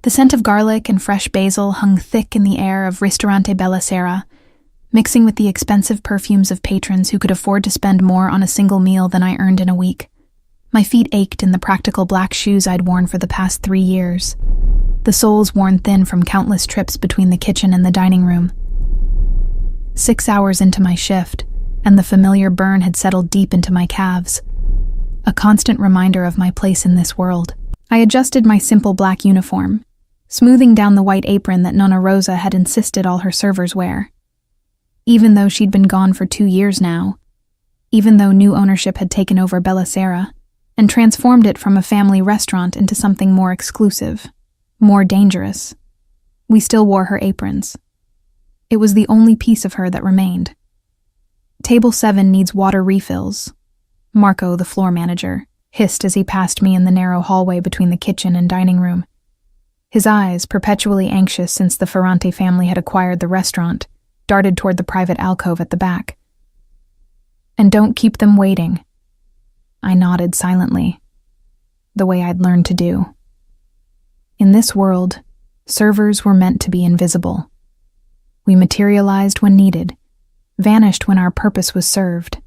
The scent of garlic and fresh basil hung thick in the air of Ristorante Bella Sera, mixing with the expensive perfumes of patrons who could afford to spend more on a single meal than I earned in a week. My feet ached in the practical black shoes I'd worn for the past 3 years, the soles worn thin from countless trips between the kitchen and the dining room. 6 hours into my shift, and the familiar burn had settled deep into my calves, a constant reminder of my place in this world. I adjusted my simple black uniform, smoothing down the white apron that Nonna Rosa had insisted all her servers wear. Even though she'd been gone for 2 years now, even though new ownership had taken over Bella Sera and transformed it from a family restaurant into something more exclusive, more dangerous, we still wore her aprons. It was the only piece of her that remained. "Table 7 needs water refills," Marco, the floor manager, hissed as he passed me in the narrow hallway between the kitchen and dining room. His eyes, perpetually anxious since the Ferrante family had acquired the restaurant, darted toward the private alcove at the back. "And don't keep them waiting." I nodded silently, the way I'd learned to do. In this world, servers were meant to be invisible. We materialized when needed, vanished when our purpose was served.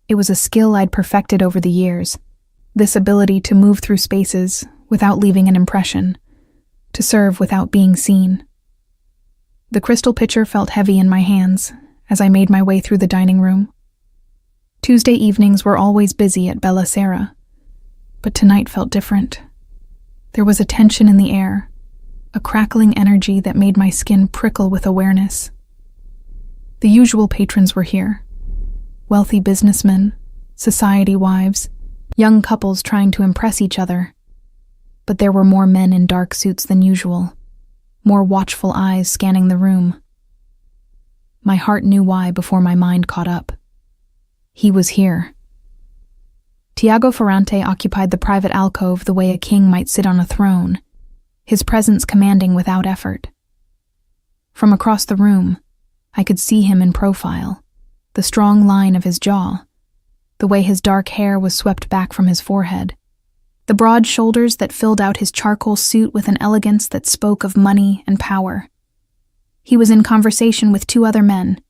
It was a skill I'd perfected over the years, this ability to move through spaces without leaving an impression, to serve without being seen. The crystal pitcher felt heavy in my hands as I made my way through the dining room. Tuesday evenings were always busy at Bella Sera, but tonight felt different. There was a tension in the air, a crackling energy that made my skin prickle with awareness. The usual patrons were here. Wealthy businessmen, society wives, young couples trying to impress each other. But there were more men in dark suits than usual, more watchful eyes scanning the room. My heart knew why before my mind caught up. He was here. Tiago Ferrante occupied the private alcove the way a king might sit on a throne, his presence commanding without effort. From across the room, I could see him in profile, the strong line of his jaw, the way his dark hair was swept back from his forehead, the broad shoulders that filled out his charcoal suit with an elegance that spoke of money and power. He was in conversation with 2 other men,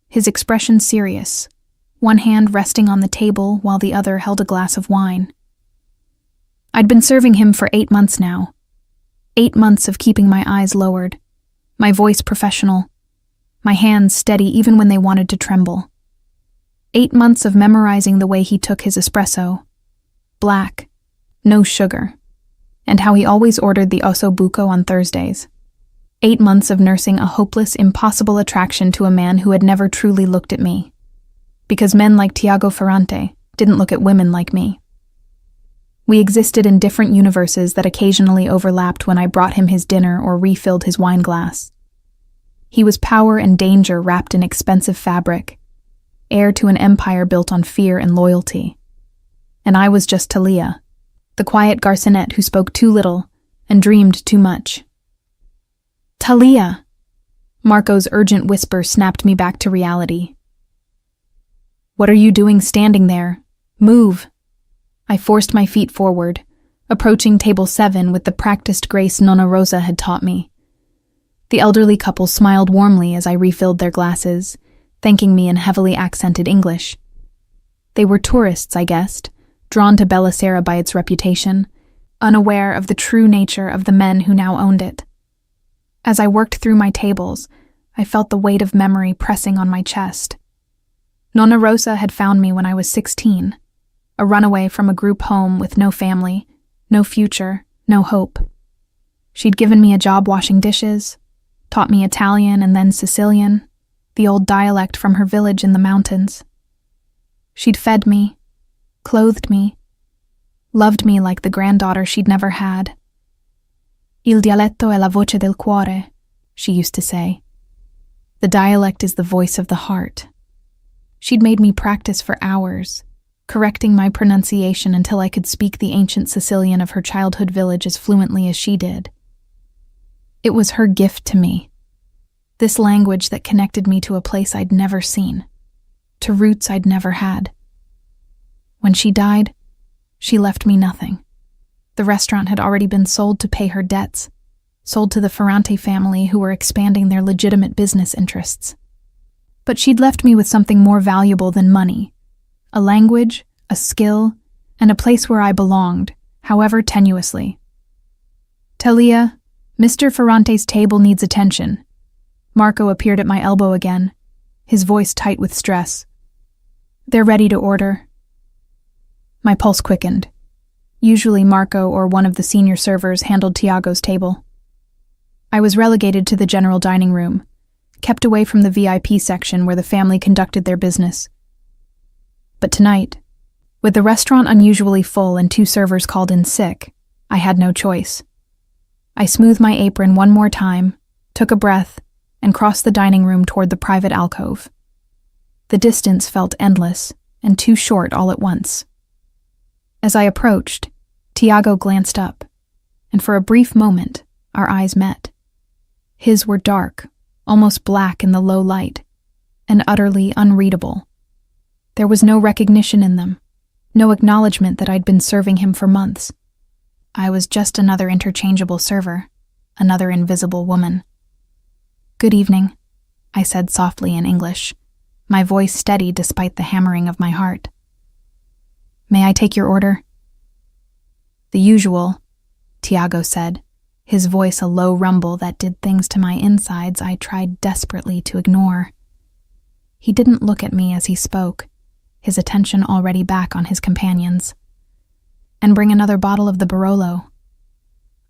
his expression serious, one hand resting on the table while the other held a glass of wine. I'd been serving him for 8 months now. 8 months of keeping my eyes lowered, my voice professional, my hands steady even when they wanted to tremble. 8 months of memorizing the way he took his espresso, black, no sugar, and how he always ordered the osso buco on Thursdays. 8 months of nursing a hopeless, impossible attraction to a man who had never truly looked at me, because men like Tiago Ferrante didn't look at women like me. We existed in different universes that occasionally overlapped when I brought him his dinner or refilled his wine glass. He was power and danger wrapped in expensive fabric, heir to an empire built on fear and loyalty. And I was just Talia, the quiet garçonette who spoke too little and dreamed too much. "Talia!" Marco's urgent whisper snapped me back to reality. "What are you doing standing there? Move!" I forced my feet forward, approaching table 7 with the practiced grace Nonna Rosa had taught me. The elderly couple smiled warmly as I refilled their glasses, thanking me in heavily accented English. They were tourists, I guessed, drawn to Bella Sera by its reputation, unaware of the true nature of the men who now owned it. As I worked through my tables, I felt the weight of memory pressing on my chest. Nonna Rosa had found me when I was 16, a runaway from a group home with no family, no future, no hope. She'd given me a job washing dishes, taught me Italian and then Sicilian, the old dialect from her village in the mountains. She'd fed me, clothed me, loved me like the granddaughter she'd never had. Il dialetto è la voce del cuore, she used to say. The dialect is the voice of the heart. She'd made me practice for hours, correcting my pronunciation until I could speak the ancient Sicilian of her childhood village as fluently as she did. It was her gift to me, this language that connected me to a place I'd never seen, to roots I'd never had. When she died, she left me nothing. The restaurant had already been sold to pay her debts, sold to the Ferrante family who were expanding their legitimate business interests. But she'd left me with something more valuable than money: a language, a skill, and a place where I belonged, however tenuously. "Talia, Mr. Ferrante's table needs attention." Marco appeared at my elbow again, his voice tight with stress. "They're ready to order." My pulse quickened. Usually Marco or one of the senior servers handled Tiago's table. I was relegated to the general dining room, kept away from the VIP section where the family conducted their business. But tonight, with the restaurant unusually full and 2 servers called in sick, I had no choice. I smoothed my apron one more time, took a breath, and crossed the dining room toward the private alcove. The distance felt endless and too short all at once. As I approached, Tiago glanced up, and for a brief moment, our eyes met. His were dark, almost black in the low light, and utterly unreadable. There was no recognition in them, no acknowledgement that I'd been serving him for months. I was just another interchangeable server, another invisible woman. "Good evening," I said softly in English, my voice steady despite the hammering of my heart. "May I take your order?" "The usual," Tiago said, his voice a low rumble that did things to my insides I tried desperately to ignore. He didn't look at me as he spoke, his attention already back on his companions. "And bring another bottle of the Barolo."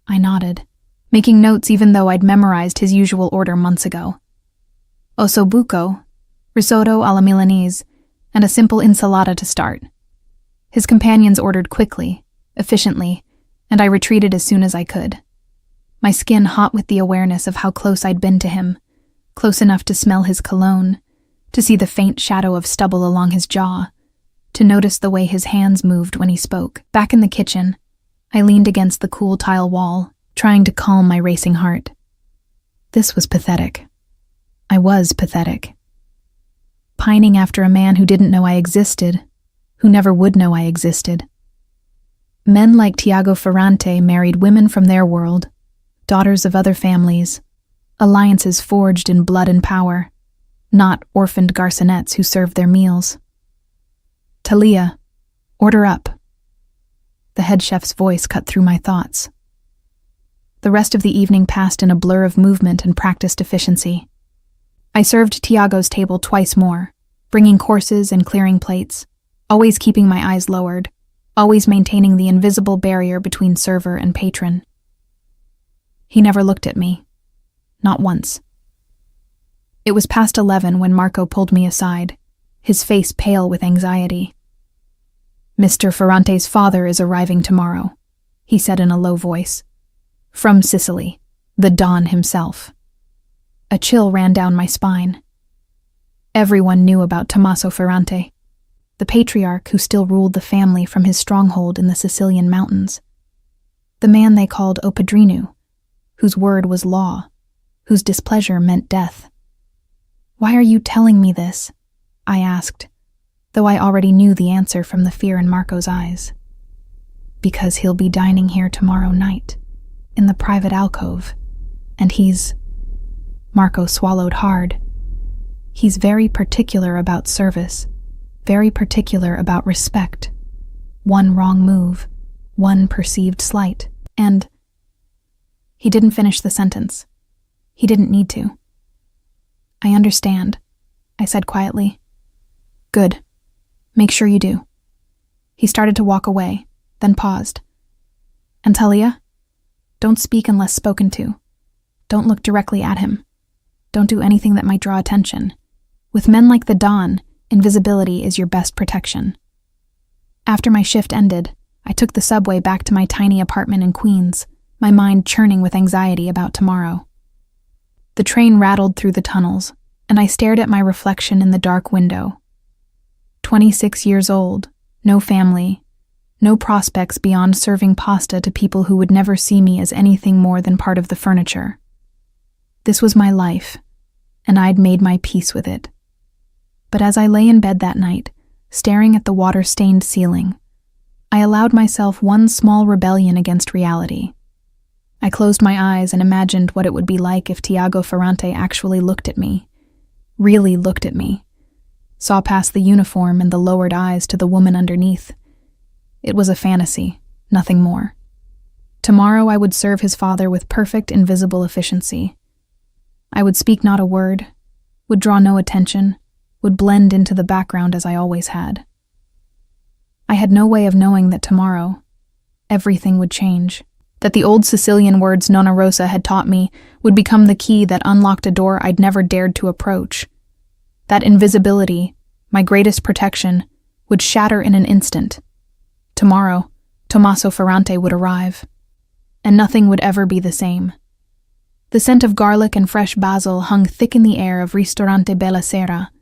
I nodded, making notes even though I'd memorized his usual order months ago. "Ossobuco, risotto alla Milanese, and a simple insalata to start." His companions ordered quickly, efficiently, and I retreated as soon as I could. My skin hot with the awareness of how close I'd been to him, close enough to smell his cologne, to see the faint shadow of stubble along his jaw, to notice the way his hands moved when he spoke. Back in the kitchen, I leaned against the cool tile wall, trying to calm my racing heart. This was pathetic. I was pathetic. Pining after a man who didn't know I existed, who never would know I existed. Men like Tiago Ferrante married women from their world, daughters of other families, alliances forged in blood and power, not orphaned garçonettes who served their meals. "Talia, order up." The head chef's voice cut through my thoughts. The rest of the evening passed in a blur of movement and practiced efficiency. I served Tiago's table twice more, bringing courses and clearing plates, always keeping my eyes lowered, always maintaining the invisible barrier between server and patron. He never looked at me. Not once. It was past 11 when Marco pulled me aside, his face pale with anxiety. "Mr. Ferrante's father is arriving tomorrow," he said in a low voice. "From Sicily, the Don himself." A chill ran down my spine. Everyone knew about Tommaso Ferrante, the patriarch who still ruled the family from his stronghold in the Sicilian mountains. The man they called O Padrino, whose word was law, whose displeasure meant death. "Why are you telling me this?" I asked, though I already knew the answer from the fear in Marco's eyes. "Because he'll be dining here tomorrow night, in the private alcove, and he's—" Marco swallowed hard. "He's very particular about service, very particular about respect. One wrong move, one perceived slight, and—" He didn't finish the sentence. He didn't need to. "I understand," I said quietly. "Good. Make sure you do." He started to walk away, then paused. "And Talia? Don't speak unless spoken to. Don't look directly at him. Don't do anything that might draw attention. With men like the Don, invisibility is your best protection." After my shift ended, I took the subway back to my tiny apartment in Queens, my mind churning with anxiety about tomorrow. The train rattled through the tunnels, and I stared at my reflection in the dark window. 26 years old, no family, no prospects beyond serving pasta to people who would never see me as anything more than part of the furniture. This was my life, and I'd made my peace with it. But as I lay in bed that night, staring at the water-stained ceiling, I allowed myself one small rebellion against reality. I closed my eyes and imagined what it would be like if Tiago Ferrante actually looked at me. Really looked at me. Saw past the uniform and the lowered eyes to the woman underneath. It was a fantasy, nothing more. Tomorrow I would serve his father with perfect invisible efficiency. I would speak not a word, would draw no attention, would blend into the background as I always had. I had no way of knowing that tomorrow, everything would change, that the old Sicilian words Nonna Rosa had taught me would become the key that unlocked a door I'd never dared to approach. That invisibility, my greatest protection, would shatter in an instant. Tomorrow, Tommaso Ferrante would arrive, and nothing would ever be the same. The scent of garlic and fresh basil hung thick in the air of Ristorante Bella Sera,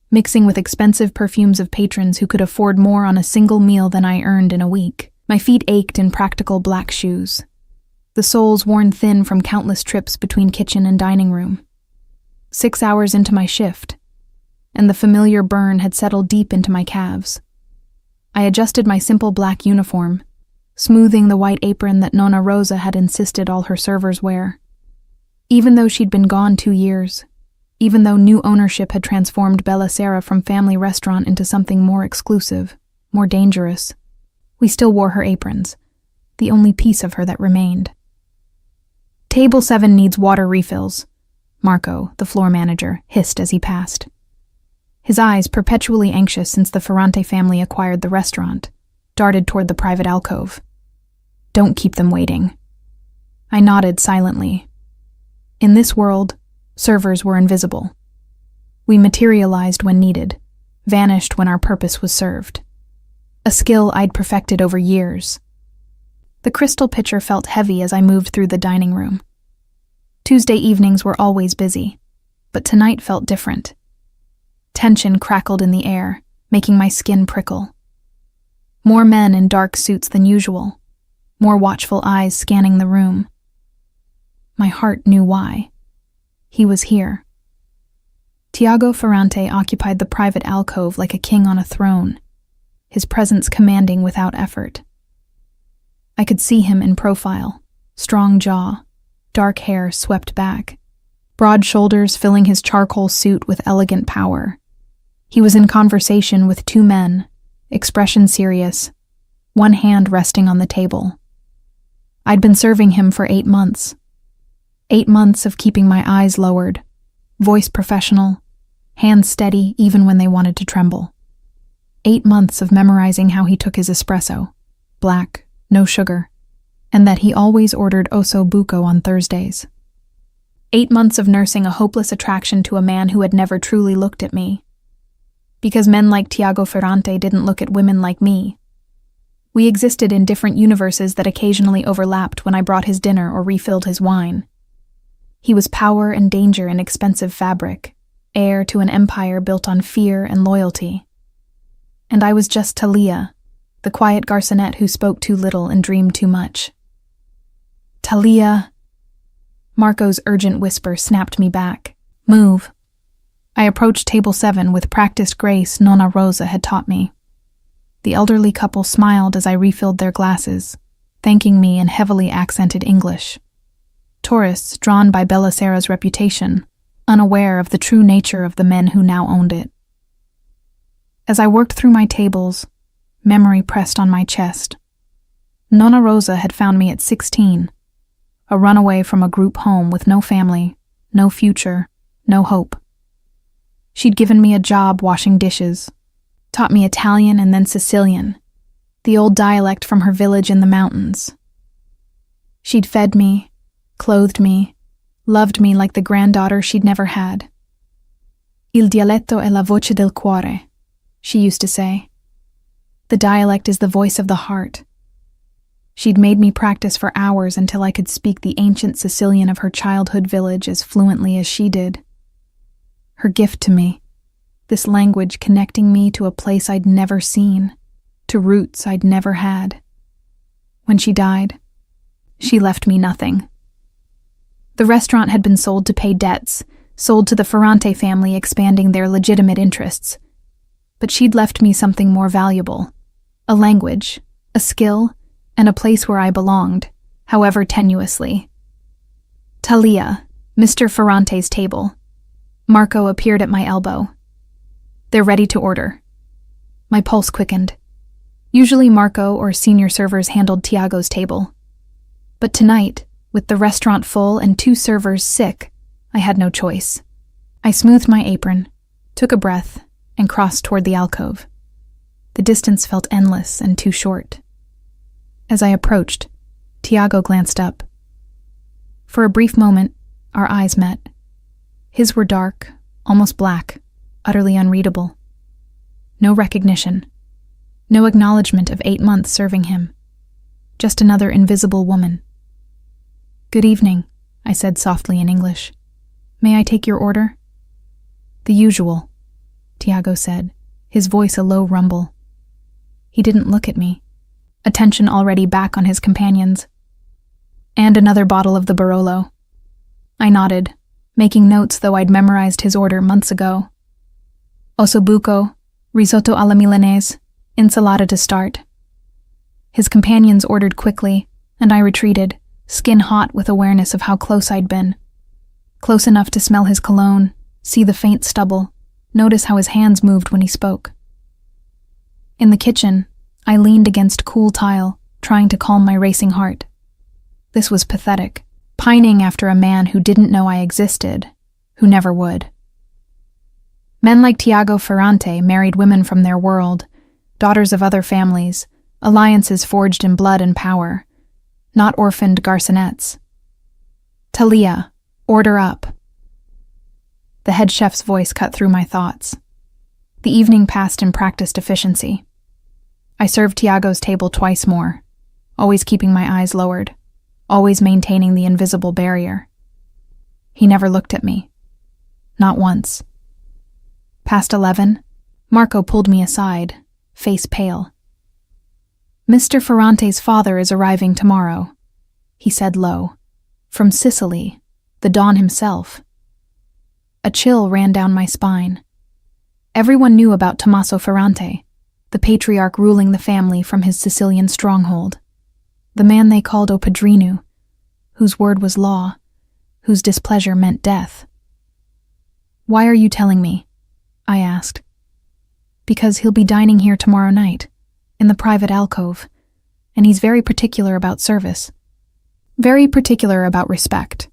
mixing with expensive perfumes of patrons who could afford more on a single meal than I earned in a week. My feet ached in practical black shoes, the soles worn thin from countless trips between kitchen and dining room. 6 hours into my shift, and the familiar burn had settled deep into my calves. I adjusted my simple black uniform, smoothing the white apron that Nonna Rosa had insisted all her servers wear. Even though she'd been gone 2 years, even though new ownership had transformed Bella Sera from family restaurant into something more exclusive, more dangerous, we still wore her aprons, the only piece of her that remained. Table 7 needs water refills, Marco, the floor manager, hissed as he passed. His eyes, perpetually anxious since the Ferrante family acquired the restaurant, darted toward the private alcove. Don't keep them waiting. I nodded silently. In this world, servers were invisible. We materialized when needed, vanished when our purpose was served. A skill I'd perfected over years. The crystal pitcher felt heavy as I moved through the dining room. Tuesday evenings were always busy, but tonight felt different. Tension crackled in the air, making my skin prickle. More men in dark suits than usual, more watchful eyes scanning the room. My heart knew why. He was here. Tiago Ferrante occupied the private alcove like a king on a throne, his presence commanding without effort. I could see him in profile, strong jaw, dark hair swept back, broad shoulders filling his charcoal suit with elegant power. He was in conversation with 2 men, expression serious, one hand resting on the table. I'd been serving him for 8 months. 8 months of keeping my eyes lowered, voice professional, hands steady even when they wanted to tremble. 8 months of memorizing how he took his espresso, black, no sugar, and that he always ordered osso buco on Thursdays. 8 months of nursing a hopeless attraction to a man who had never truly looked at me. Because men like Tiago Ferrante didn't look at women like me. We existed in different universes that occasionally overlapped when I brought his dinner or refilled his wine. He was power and danger in expensive fabric, heir to an empire built on fear and loyalty. And I was just Talia, the quiet garçonette who spoke too little and dreamed too much. Talia. Marco's urgent whisper snapped me back. Move. I approached table 7 with practiced grace Nonna Rosa had taught me. The elderly couple smiled as I refilled their glasses, thanking me in heavily accented English. Tourists drawn by Bella Sera's reputation, unaware of the true nature of the men who now owned it. As I worked through my tables, memory pressed on my chest. Nonna Rosa had found me at 16, a runaway from a group home with no family, no future, no hope. She'd given me a job washing dishes, taught me Italian and then Sicilian, the old dialect from her village in the mountains. She'd fed me, clothed me, loved me like the granddaughter she'd never had. Il dialetto è la voce del cuore, she used to say. The dialect is the voice of the heart. She'd made me practice for hours until I could speak the ancient Sicilian of her childhood village as fluently as she did. Her gift to me, this language connecting me to a place I'd never seen, to roots I'd never had. When she died, she left me nothing. The restaurant had been sold to pay debts, sold to the Ferrante family expanding their legitimate interests. But she'd left me something more valuable, a language, a skill, and a place where I belonged, however tenuously. Talia, Mr. Ferrante's table. Marco appeared at my elbow. They're ready to order. My pulse quickened. Usually Marco or senior servers handled Tiago's table. But tonight, with the restaurant full and 2 servers sick, I had no choice. I smoothed my apron, took a breath, and crossed toward the alcove. The distance felt endless and too short. As I approached, Tiago glanced up. For a brief moment, our eyes met. His were dark, almost black, utterly unreadable. No recognition. No acknowledgement of 8 months serving him. Just another invisible woman. "Good evening," I said softly in English. "May I take your order?" "The usual," Tiago said, his voice a low rumble. He didn't look at me, attention already back on his companions. "And another bottle of the Barolo." I nodded, making notes though I'd memorized his order months ago. "Ossobuco, risotto alla Milanese, insalata to start." His companions ordered quickly, and I retreated, skin hot with awareness of how close I'd been. Close enough to smell his cologne, see the faint stubble, notice how his hands moved when he spoke. In the kitchen, I leaned against cool tile, trying to calm my racing heart. This was pathetic, pining after a man who didn't know I existed, who never would. Men like Tiago Ferrante married women from their world, daughters of other families, alliances forged in blood and power, not orphaned garçonettes. "Talia, order up." The head chef's voice cut through my thoughts. The evening passed in practiced efficiency. I served Tiago's table twice more, always keeping my eyes lowered, always maintaining the invisible barrier. He never looked at me. Not once. Past 11, Marco pulled me aside, face pale. "Mr. Ferrante's father is arriving tomorrow," he said low. "From Sicily, the Don himself." A chill ran down my spine. Everyone knew about Tommaso Ferrante, the patriarch ruling the family from his Sicilian stronghold. The man they called O Padrino, whose word was law, whose displeasure meant death. "Why are you telling me?" I asked. "Because he'll be dining here tomorrow night, in the private alcove, and he's very particular about service. Very particular about respect.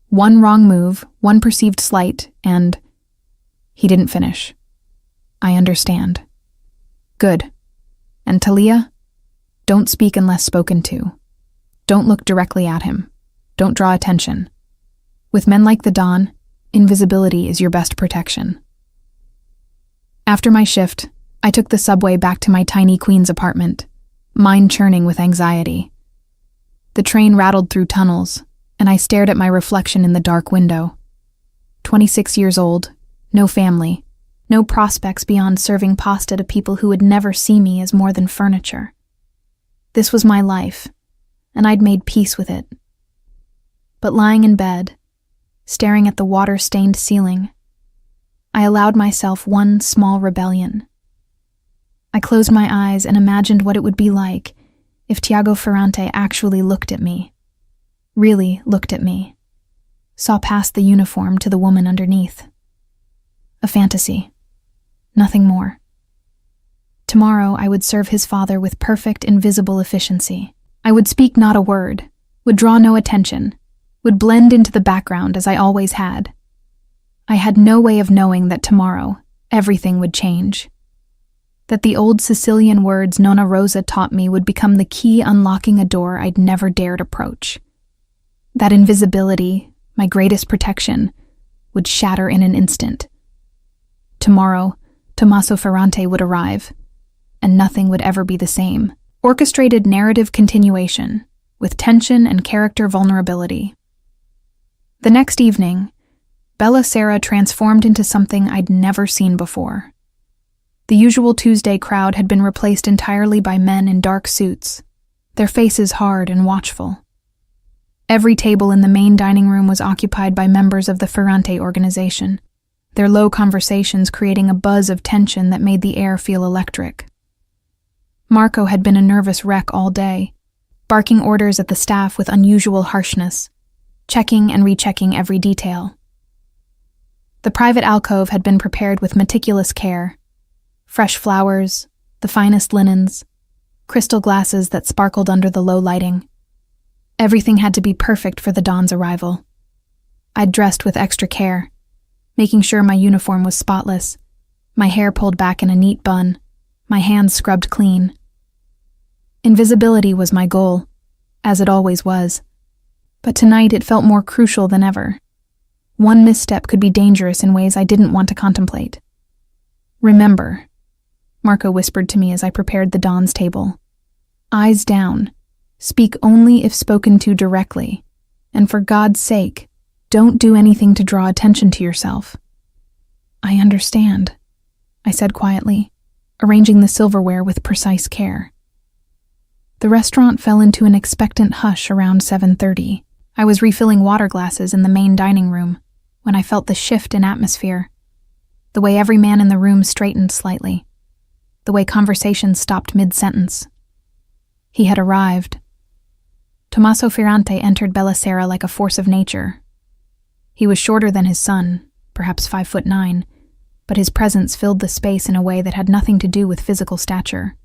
One wrong move, one perceived slight, and—" He didn't finish. "I understand." "Good. And Talia? Don't speak unless spoken to. Don't look directly at him. Don't draw attention. With men like the Don, invisibility is your best protection." After my shift, I took the subway back to my tiny Queens apartment, mind churning with anxiety. The train rattled through tunnels, and I stared at my reflection in the dark window. 26 years old, no family, no prospects beyond serving pasta to people who would never see me as more than furniture. This was my life, and I'd made peace with it. But lying in bed, staring at the water-stained ceiling, I allowed myself one small rebellion. I closed my eyes and imagined what it would be like if Tiago Ferrante actually looked at me, really looked at me, saw past the uniform to the woman underneath. A fantasy, nothing more. Tomorrow I would serve his father with perfect invisible efficiency. I would speak not a word, would draw no attention, would blend into the background as I always had. I had no way of knowing that tomorrow everything would change. That the old Sicilian words Nonna Rosa taught me would become the key unlocking a door I'd never dared approach. That invisibility, my greatest protection, would shatter in an instant. Tomorrow, Tommaso Ferrante would arrive, and nothing would ever be the same. Orchestrated narrative continuation, with tension and character vulnerability. The next evening, Bella Sera transformed into something I'd never seen before. The usual Tuesday crowd had been replaced entirely by men in dark suits, their faces hard and watchful. Every table in the main dining room was occupied by members of the Ferrante organization, their low conversations creating a buzz of tension that made the air feel electric. Marco had been a nervous wreck all day, barking orders at the staff with unusual harshness, checking and rechecking every detail. The private alcove had been prepared with meticulous care. Fresh flowers, the finest linens, crystal glasses that sparkled under the low lighting. Everything had to be perfect for the dawn's arrival. I'd dressed with extra care, making sure my uniform was spotless, my hair pulled back in a neat bun, my hands scrubbed clean. Invisibility was my goal, as it always was. But tonight it felt more crucial than ever. One misstep could be dangerous in ways I didn't want to contemplate. "Remember," Marco whispered to me as I prepared the dawn's table. "Eyes down. Speak only if spoken to directly. And for God's sake, don't do anything to draw attention to yourself." "I understand," I said quietly, arranging the silverware with precise care. The restaurant fell into an expectant hush around 7:30. I was refilling water glasses in the main dining room when I felt the shift in atmosphere, the way every man in the room straightened slightly, the way conversation stopped mid-sentence. He had arrived. Tommaso Ferrante entered Bellicera like a force of nature. He was shorter than his son, perhaps 5'9", but his presence filled the space in a way that had nothing to do with physical stature.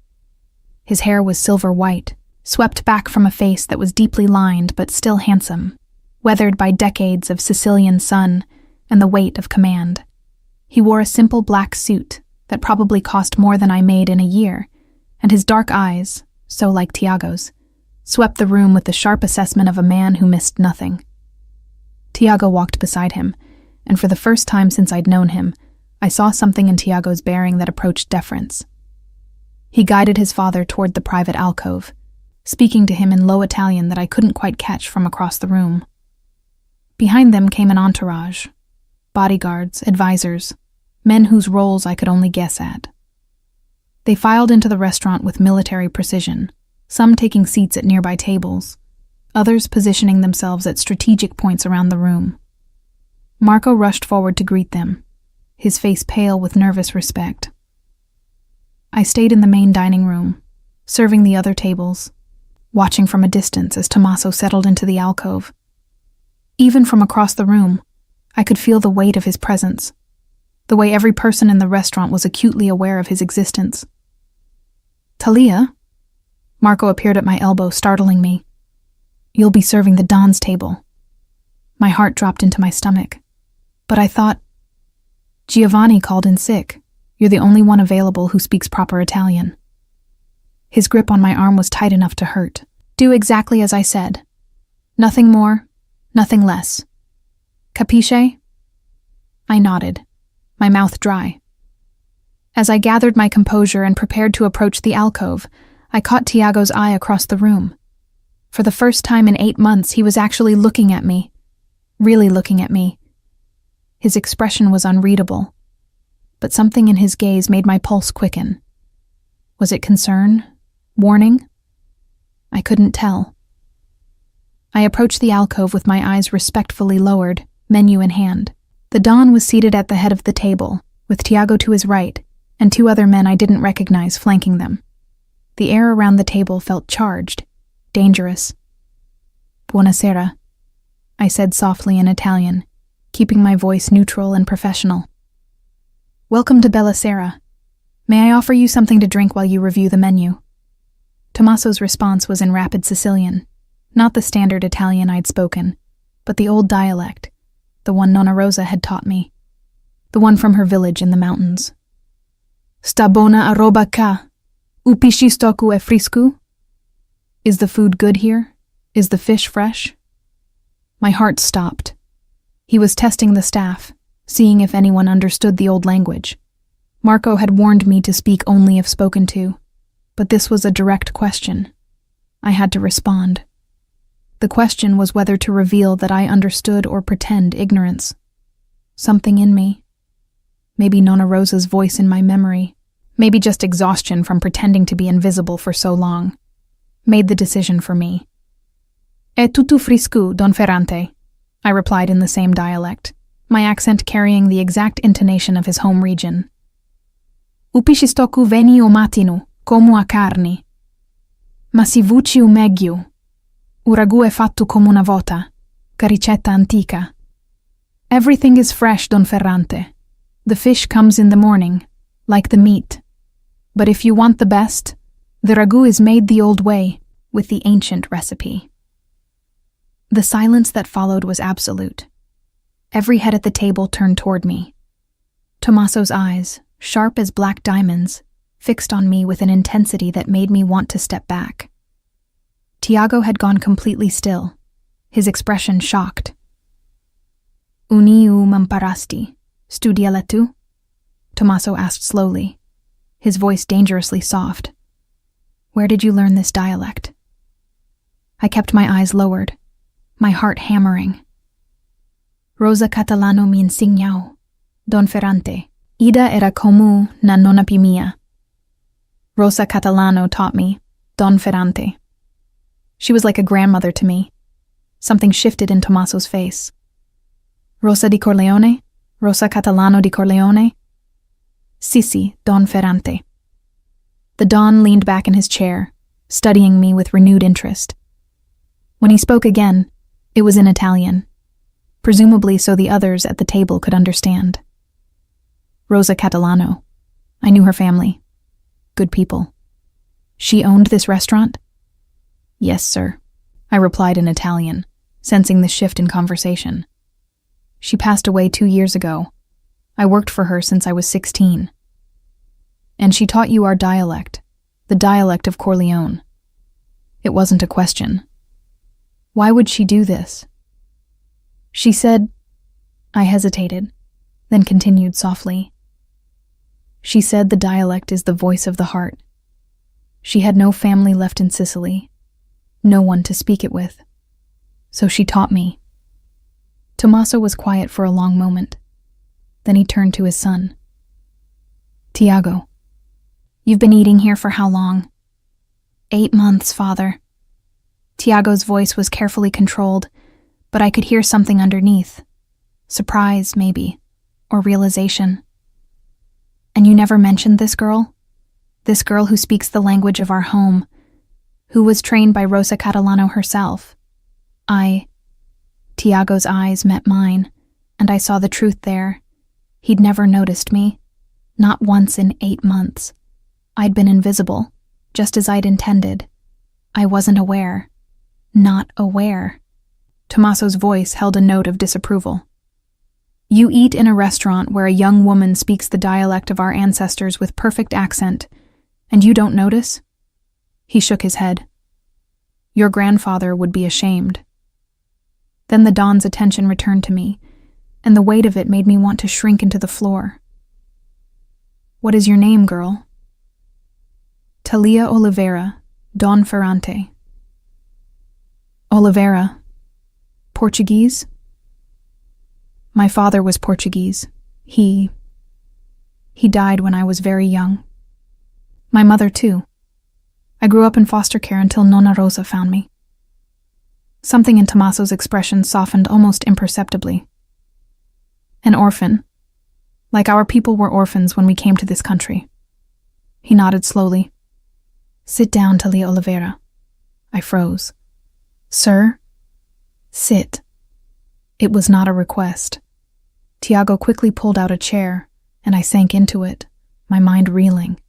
His hair was silver white, swept back from a face that was deeply lined but still handsome, weathered by decades of Sicilian sun and the weight of command. He wore a simple black suit that probably cost more than I made in a year, and his dark eyes, so like Tiago's, swept the room with the sharp assessment of a man who missed nothing. Tiago walked beside him, and for the first time since I'd known him, I saw something in Tiago's bearing that approached deference. He guided his father toward the private alcove, speaking to him in low Italian that I couldn't quite catch from across the room. Behind them came an entourage, bodyguards, advisors, men whose roles I could only guess at. They filed into the restaurant with military precision, some taking seats at nearby tables, others positioning themselves at strategic points around the room. Marco rushed forward to greet them, his face pale with nervous respect. I stayed in the main dining room, serving the other tables, watching from a distance as Tommaso settled into the alcove. Even from across the room, I could feel the weight of his presence, the way every person in the restaurant was acutely aware of his existence. "Talia?" Marco appeared at my elbow, startling me. "You'll be serving the Don's table." My heart dropped into my stomach. But I thought, "Giovanni called in sick. You're the only one available who speaks proper Italian." His grip on my arm was tight enough to hurt. "Do exactly as I said. Nothing more, nothing less. Capisce?" I nodded, my mouth dry. As I gathered my composure and prepared to approach the alcove, I caught Tiago's eye across the room. For the first time in 8 months, he was actually looking at me, really looking at me. His expression was unreadable, but something in his gaze made my pulse quicken. Was it concern? Warning? I couldn't tell. I approached the alcove with my eyes respectfully lowered, menu in hand. The Don was seated at the head of the table, with Tiago to his right, and 2 other men I didn't recognize flanking them. The air around the table felt charged, dangerous. "Buonasera," I said softly in Italian, keeping my voice neutral and professional. "Welcome to Bellicera. May I offer you something to drink while you review the menu?" Tommaso's response was in rapid Sicilian, not the standard Italian I'd spoken, but the old dialect, the one Nonna Rosa had taught me, the one from her village in the mountains. "Sta bona a roba ca? U pisci stoku e frisku?" Is the food good here? Is the fish fresh? My heart stopped. He was testing the staff, seeing if anyone understood the old language. Marco had warned me to speak only if spoken to, but this was a direct question. I had to respond. The question was whether to reveal that I understood or pretend ignorance. Something in me, maybe Nonna Rosa's voice in my memory, maybe just exhaustion from pretending to be invisible for so long, made the decision for me. "È tutto frisco, Don Ferrante," I replied in the same dialect, my accent carrying the exact intonation of his home region. "U piscistoku veni o matinu, como a carne. Ma si vuci o meglio, "Il ragù è fatto come una volta, che ricetta antica. Everything is fresh, Don Ferrante. The fish comes in the morning, like the meat. But if you want the best, the ragù is made the old way, with the ancient recipe." The silence that followed was absolute. Every head at the table turned toward me. Tommaso's eyes, sharp as black diamonds, fixed on me with an intensity that made me want to step back. Tiago had gone completely still, his expression shocked. "Uniu m'imparasti, studiala tu?" Tommaso asked slowly, his voice dangerously soft. "Where did you learn this dialect?" I kept my eyes lowered, my heart hammering. "Rosa Catalano mi insegnò, Don Ferrante. Ida era como na nonna mia." Rosa Catalano taught me, Don Ferrante. She was like a grandmother to me. Something shifted in Tommaso's face. "Rosa di Corleone? Rosa Catalano di Corleone?" "Sì, Don Ferrante." The Don leaned back in his chair, studying me with renewed interest. When he spoke again, it was in Italian, presumably so the others at the table could understand. Rosa Catalano. I knew her family. Good people. She owned this restaurant? "Yes, sir," I replied in Italian, sensing the shift in conversation. "She passed away 2 years ago. I worked for her since I was 16. And she taught you our dialect, the dialect of Corleone." It wasn't a question. Why would she do this? She said, I hesitated, then continued softly. She said the dialect is the voice of the heart. She had no family left in Sicily, no one to speak it with. So she taught me. Tommaso was quiet for a long moment. Then he turned to his son. "Tiago, you've been eating here for how long?" 8 months, father." Tiago's voice was carefully controlled, but I could hear something underneath. Surprise, maybe, or realization. "And you never mentioned this girl? This girl who speaks the language of our home, who was trained by Rosa Catalano herself." Tiago's eyes met mine, and I saw the truth there. He'd never noticed me. Not once in 8 months. I'd been invisible, just as I'd intended. I wasn't aware. Not aware. Tommaso's voice held a note of disapproval. "You eat in a restaurant where a young woman speaks the dialect of our ancestors with perfect accent, and you don't notice?" He shook his head. "Your grandfather would be ashamed." Then the Don's attention returned to me, and the weight of it made me want to shrink into the floor. "What is your name, girl?" "Talia Oliveira, Don Ferrante." "Oliveira. Portuguese?" "My father was Portuguese. He died when I was very young. My mother, too. I grew up in foster care until Nonna Rosa found me." Something in Tommaso's expression softened almost imperceptibly. "An orphan. Like our people were orphans when we came to this country." He nodded slowly. "Sit down, Talia Oliveira." I froze. "Sir?" "Sit." It was not a request. Tiago quickly pulled out a chair, and I sank into it, my mind reeling.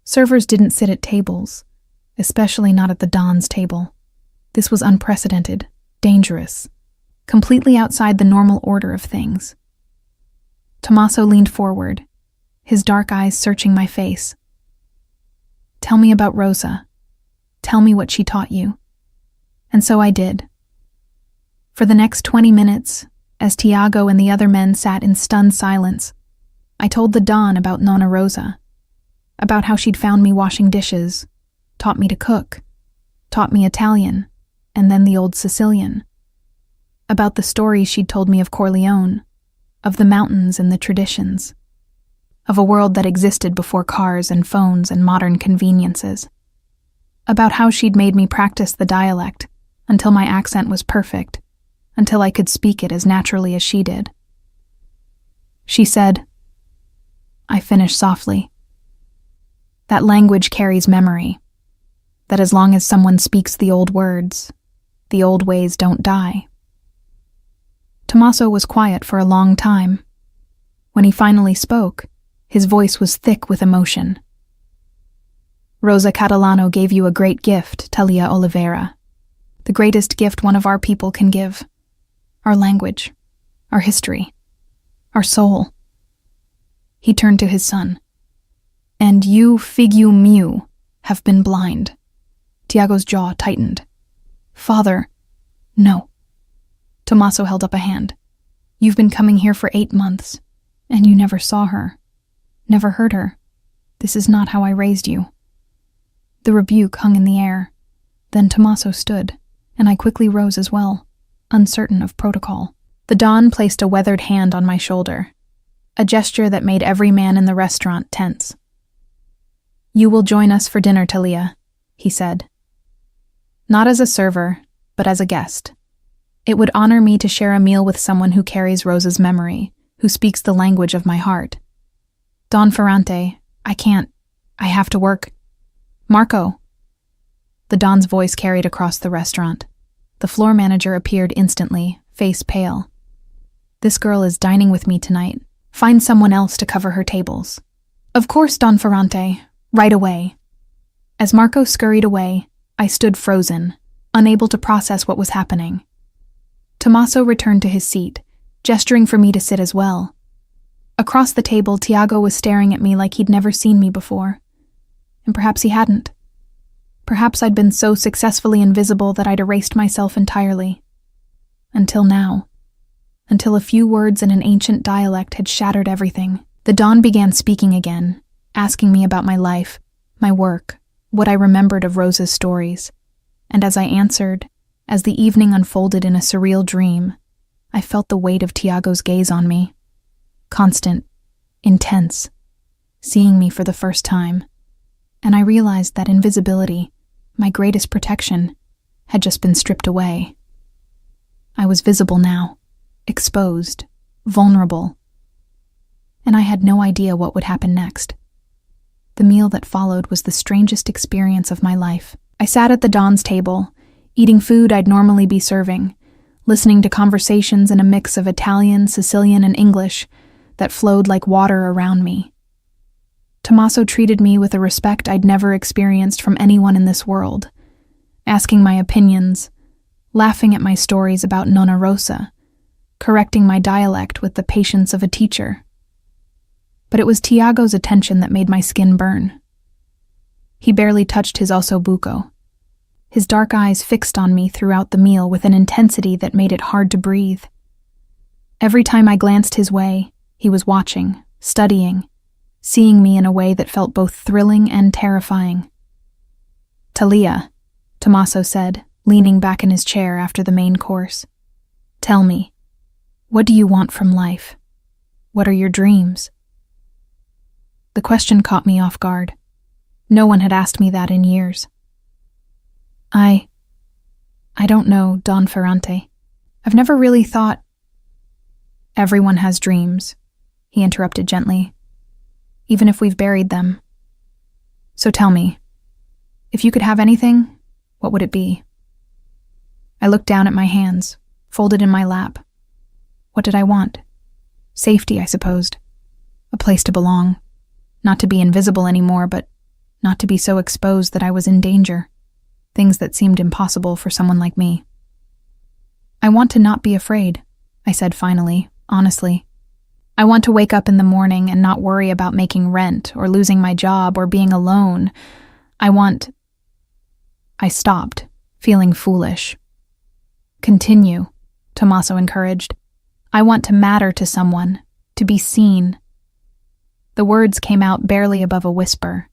Servers didn't sit at tables, especially not at the Don's table. This was unprecedented, dangerous, completely outside the normal order of things. Tommaso leaned forward, his dark eyes searching my face. "Tell me about Rosa. Tell me what she taught you." And so I did. For the next 20 minutes, as Tiago and the other men sat in stunned silence, I told the Don about Nonna Rosa, about how she'd found me washing dishes, taught me to cook, taught me Italian, and then the old Sicilian, about the stories she'd told me of Corleone, of the mountains and the traditions, of a world that existed before cars and phones and modern conveniences, about how she'd made me practice the dialect until my accent was perfect, until I could speak it as naturally as she did. She said, I finished softly, that language carries memory, that as long as someone speaks the old words, The old ways don't die. Tommaso was quiet for a long time. When he finally spoke, his voice was thick with emotion. Rosa Catalano gave you a great gift, Talia Oliveira. The greatest gift one of our people can give. Our language, our history, our soul. He turned to his son. And you, figliu mio, have been blind. Tiago's jaw tightened. Father, no. Tommaso held up a hand. You've been coming here for 8 months, and you never saw her, never heard her. This is not how I raised you. The rebuke hung in the air. Then Tommaso stood, and I quickly rose as well, uncertain of protocol. The Don placed a weathered hand on my shoulder, a gesture that made every man in the restaurant tense. You will join us for dinner, Talia, he said. Not as a server, but as a guest. It would honor me to share a meal with someone who carries Rosa's memory, who speaks the language of my heart. Don Ferrante, I have to work. Marco. The Don's voice carried across the restaurant. The floor manager appeared instantly, face pale. This girl is dining with me tonight. Find someone else to cover her tables. Of course, Don Ferrante. Right away. As Marco scurried away, I stood frozen, unable to process what was happening. Tommaso returned to his seat, gesturing for me to sit as well. Across the table, Tiago was staring at me like he'd never seen me before. And perhaps he hadn't. Perhaps I'd been so successfully invisible that I'd erased myself entirely. Until now. Until a few words in an ancient dialect had shattered everything. The Don began speaking again, asking me about my life, my work, what I remembered of Rosa's stories. And as I answered, as the evening unfolded in a surreal dream, I felt the weight of Tiago's gaze on me. Constant, intense, seeing me for the first time. And I realized that invisibility, my greatest protection, had just been stripped away. I was visible now, exposed, vulnerable. And I had no idea what would happen next. The meal that followed was the strangest experience of my life. I sat at the Don's table, eating food I'd normally be serving, listening to conversations in a mix of Italian, Sicilian, and English that flowed like water around me. Tommaso treated me with a respect I'd never experienced from anyone in this world, asking my opinions, laughing at my stories about Nonna Rosa, correcting my dialect with the patience of a teacher. But it was Tiago's attention that made my skin burn. He barely touched his osso buco, his dark eyes fixed on me throughout the meal with an intensity that made it hard to breathe. Every time I glanced his way, he was watching, studying, seeing me in a way that felt both thrilling and terrifying. Talia, Tommaso said, leaning back in his chair after the main course. Tell me, what do you want from life? What are your dreams? The question caught me off guard. No one had asked me that in years. I don't know, Don Ferrante. I've never really thought... Everyone has dreams, he interrupted gently, even if we've buried them. So tell me, if you could have anything, what would it be? I looked down at my hands, folded in my lap. What did I want? Safety, I supposed. A place to belong. Not to be invisible anymore, but not to be so exposed that I was in danger. Things that seemed impossible for someone like me. I want to not be afraid, I said finally, honestly. I want to wake up in the morning and not worry about making rent or losing my job or being alone. I stopped, feeling foolish. Continue, Tommaso encouraged. I want to matter to someone, to be seen. The words came out barely above a whisper.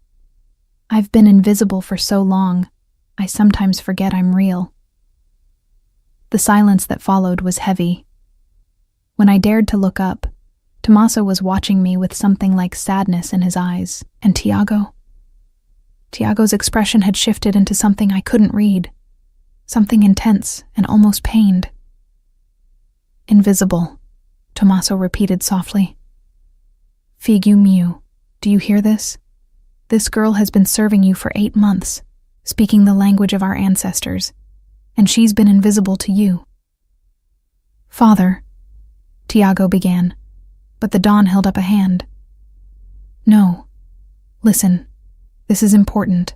I've been invisible for so long, I sometimes forget I'm real. The silence that followed was heavy. When I dared to look up, Tommaso was watching me with something like sadness in his eyes. And Tiago? Tiago's expression had shifted into something I couldn't read. Something intense and almost pained. Invisible, Tommaso repeated softly. Figliu mio, do you hear this? This girl has been serving you for 8 months, speaking the language of our ancestors. and she's been invisible to you." "Father," Tiago began, but the Don held up a hand. "No. Listen, this is important."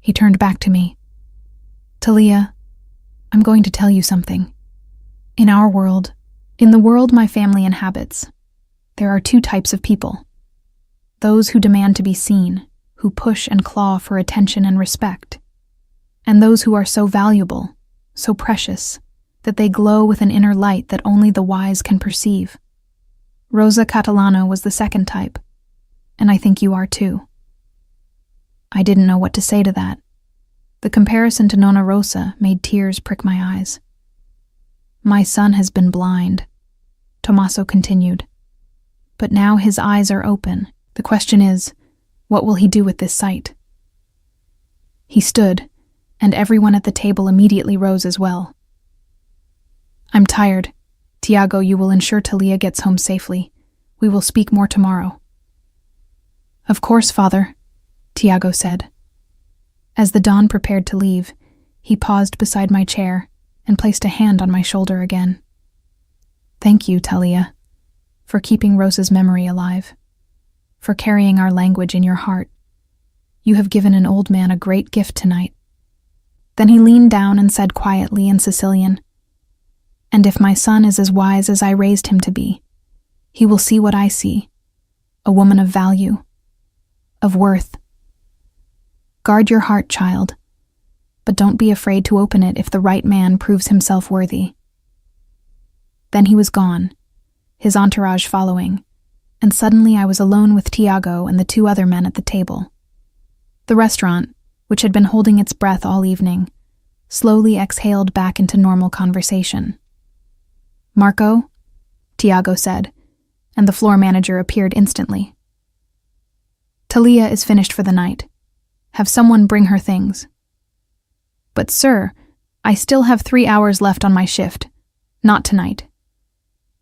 He turned back to me. "Talia, I'm going to tell you something. In our world, in the world my family inhabits, there are two types of people. Those who demand to be seen, who push and claw for attention and respect, and those who are so valuable, so precious, that they glow with an inner light that only the wise can perceive. Rosa Catalano was the second type, and I think you are too." I didn't know what to say to that. The comparison to Nonna Rosa made tears prick my eyes. "My son has been blind," Tommaso continued. "But now his eyes are open. The question is, what will he do with this sight?" He stood, and everyone at the table immediately rose as well. "I'm tired. Tiago, you will ensure Talia gets home safely. We will speak more tomorrow." "Of course, father," Tiago said. As the Don prepared to leave, he paused beside my chair and placed a hand on my shoulder again. "Thank you, Talia, for keeping Rosa's memory alive, for carrying our language in your heart. You have given an old man a great gift tonight." Then he leaned down and said quietly in Sicilian, "And if my son is as wise as I raised him to be, he will see what I see, a woman of value, of worth. Guard your heart, child, but don't be afraid to open it if the right man proves himself worthy." Then he was gone, his entourage following, and suddenly I was alone with Tiago and the two other men at the table. The restaurant, which had been holding its breath all evening, slowly exhaled back into normal conversation. "Marco?" Tiago said, and the floor manager appeared instantly. "Talia is finished for the night. Have someone bring her things." "But sir, I still have 3 hours left on my shift. Not tonight."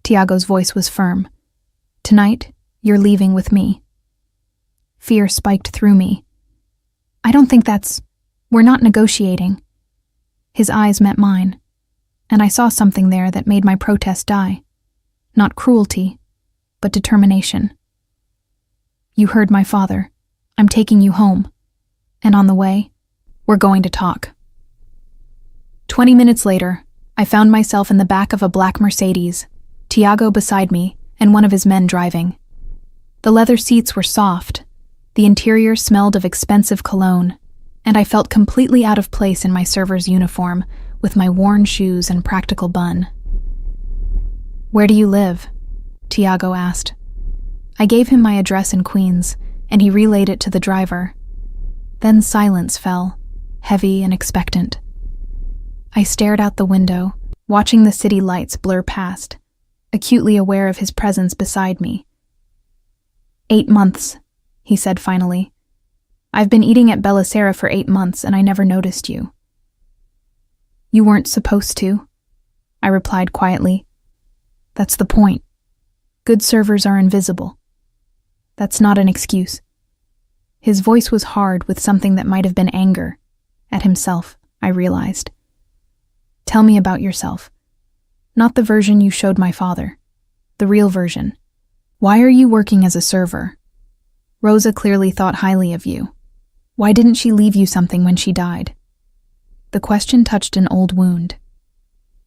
Tiago's voice was firm. "Tonight, you're leaving with me." Fear spiked through me. "I don't think we're not negotiating." His eyes met mine, and I saw something there that made my protest die. Not cruelty, but determination. "You heard my father. I'm taking you home. And on the way, we're going to talk." 20 minutes later, I found myself in the back of a black Mercedes, Tiago beside me, and one of his men driving. The leather seats were soft, the interior smelled of expensive cologne, and I felt completely out of place in my server's uniform, with my worn shoes and practical bun. "Where do you live?" Tiago asked. I gave him my address in Queens, and he relayed it to the driver. Then silence fell, heavy and expectant. I stared out the window, watching the city lights blur past, acutely aware of his presence beside me. 8 months, he said finally. "I've been eating at Bellicera for 8 months and I never noticed you." "You weren't supposed to," I replied quietly. "That's the point. Good servers are invisible. That's not an excuse." His voice was hard with something that might have been anger. At himself, I realized. "Tell me about yourself. Not the version you showed my father. The real version. Why are you working as a server? Rosa clearly thought highly of you. Why didn't she leave you something when she died?" The question touched an old wound.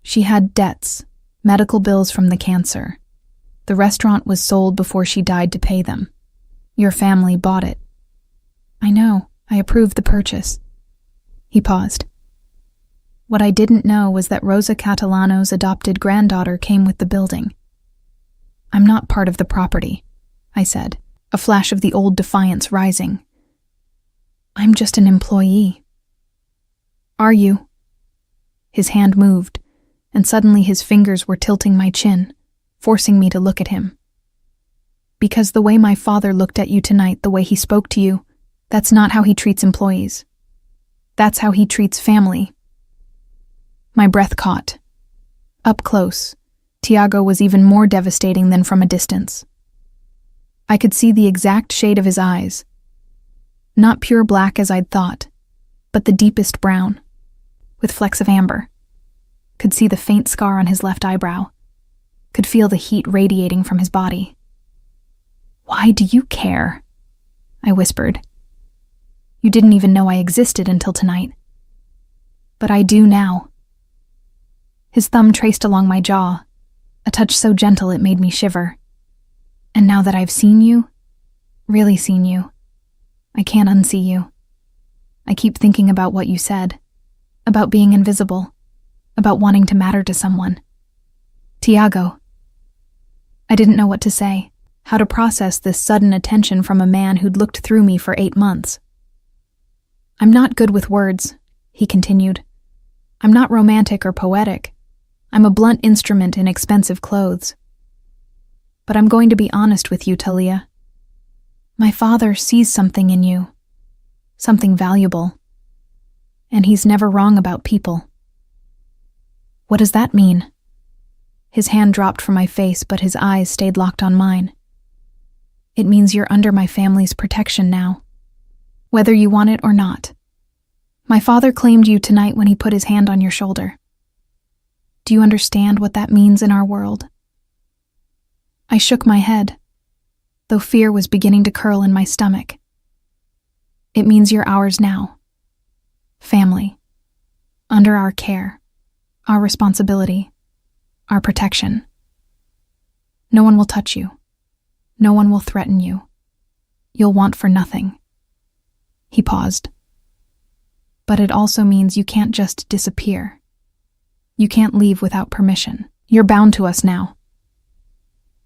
She had debts, medical bills from the cancer. The restaurant was sold before she died to pay them. Your family bought it. "I know, I approved the purchase." He paused. "What I didn't know was that Rosa Catalano's adopted granddaughter came with the building." "I'm not part of the property," I said, a flash of the old defiance rising. "I'm just an employee." "Are you?" His hand moved, and suddenly his fingers were tilting my chin, forcing me to look at him. "Because the way my father looked at you tonight, the way he spoke to you, that's not how he treats employees. That's how he treats family." My breath caught. Up close, Tiago was even more devastating than from a distance. I could see the exact shade of his eyes. Not pure black as I'd thought, but the deepest brown. with flecks of amber. Could see the faint scar on his left eyebrow. Could feel the heat radiating from his body. "Why do you care?" I whispered. "You didn't even know I existed until tonight." "But I do now." His thumb traced along my jaw, a touch so gentle it made me shiver. "And now that I've seen you, really seen you, I can't unsee you. I keep thinking about what you said, about being invisible, about wanting to matter to someone. Tiago." I didn't know what to say, how to process this sudden attention from a man who'd looked through me for 8 months. "I'm not good with words," he continued. "I'm not romantic or poetic. I'm a blunt instrument in expensive clothes. But I'm going to be honest with you, Talia. My father sees something in you, something valuable, and he's never wrong about people." "What does that mean?" His hand dropped from my face, but his eyes stayed locked on mine. "It means you're under my family's protection now, whether you want it or not. My father claimed you tonight when he put his hand on your shoulder. Do you understand what that means in our world?" I shook my head, though fear was beginning to curl in my stomach. "It means you're ours now. Family. Under our care, our responsibility, our protection. No one will touch you. No one will threaten you. You'll want for nothing." He paused. "But it also means you can't just disappear. You can't leave without permission. You're bound to us now."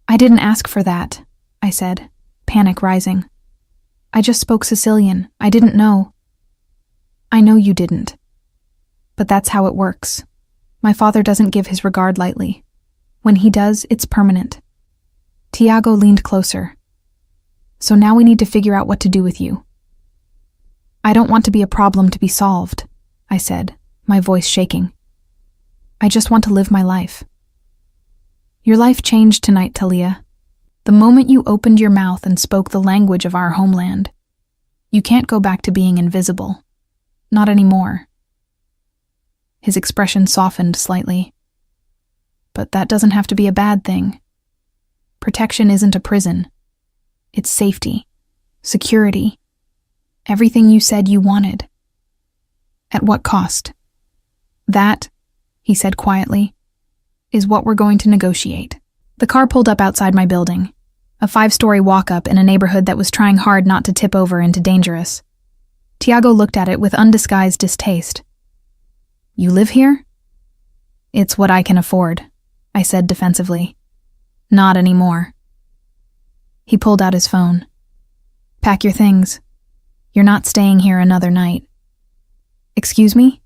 "I didn't ask for that," I said, panic rising. "I just spoke Sicilian. I didn't know." "I know you didn't. But that's how it works. My father doesn't give his regard lightly. When he does, it's permanent." Tiago leaned closer. "So now we need to figure out what to do with you." "I don't want to be a problem to be solved," I said, my voice shaking. "I just want to live my life." "Your life changed tonight, Talia. The moment you opened your mouth and spoke the language of our homeland. You can't go back to being invisible. Not anymore." His expression softened slightly. "But that doesn't have to be a bad thing. Protection isn't a prison. It's safety, security, everything you said you wanted." "At what cost?" "That," he said quietly, "is what we're going to negotiate." The car pulled up outside my building, a 5-story walk-up in a neighborhood that was trying hard not to tip over into dangerous. Tiago looked at it with undisguised distaste. "You live here?" "It's what I can afford," I said defensively. "Not anymore." He pulled out his phone. "Pack your things. You're not staying here another night." "Excuse me?"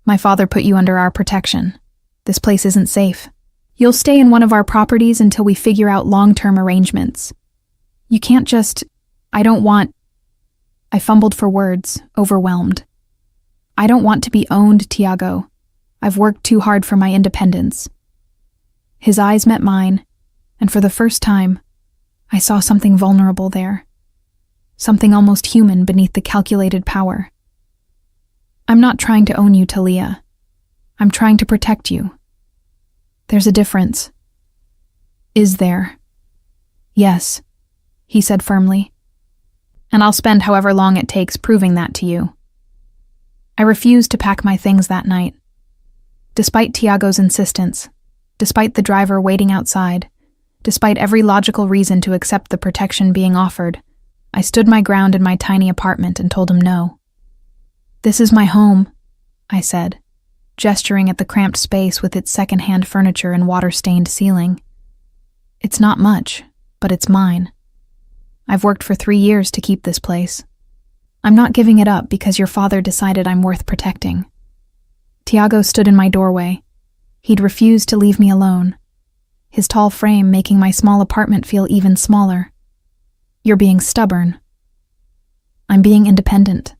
"My father put you under our protection. This place isn't safe. You'll stay in one of our properties until we figure out long-term arrangements. You can't just... I don't want..." I fumbled for words, overwhelmed. "I don't want to be owned, Tiago. I've worked too hard for my independence." His eyes met mine, and for the first time, I saw something vulnerable there. Something almost human beneath the calculated power. "I'm not trying to own you, Talia. I'm trying to protect you. There's a difference." "Is there?" "Yes," he said firmly. "And I'll spend however long it takes proving that to you." I refused to pack my things that night. Despite Tiago's insistence, despite the driver waiting outside, despite every logical reason to accept the protection being offered, I stood my ground in my tiny apartment and told him no. "This is my home," I said, gesturing at the cramped space with its second-hand furniture and water-stained ceiling. "It's not much, but it's mine. I've worked for 3 years to keep this place. I'm not giving it up because your father decided I'm worth protecting." Tiago stood in my doorway. He'd refused to leave me alone, his tall frame making my small apartment feel even smaller. "You're being stubborn." "I'm being independent.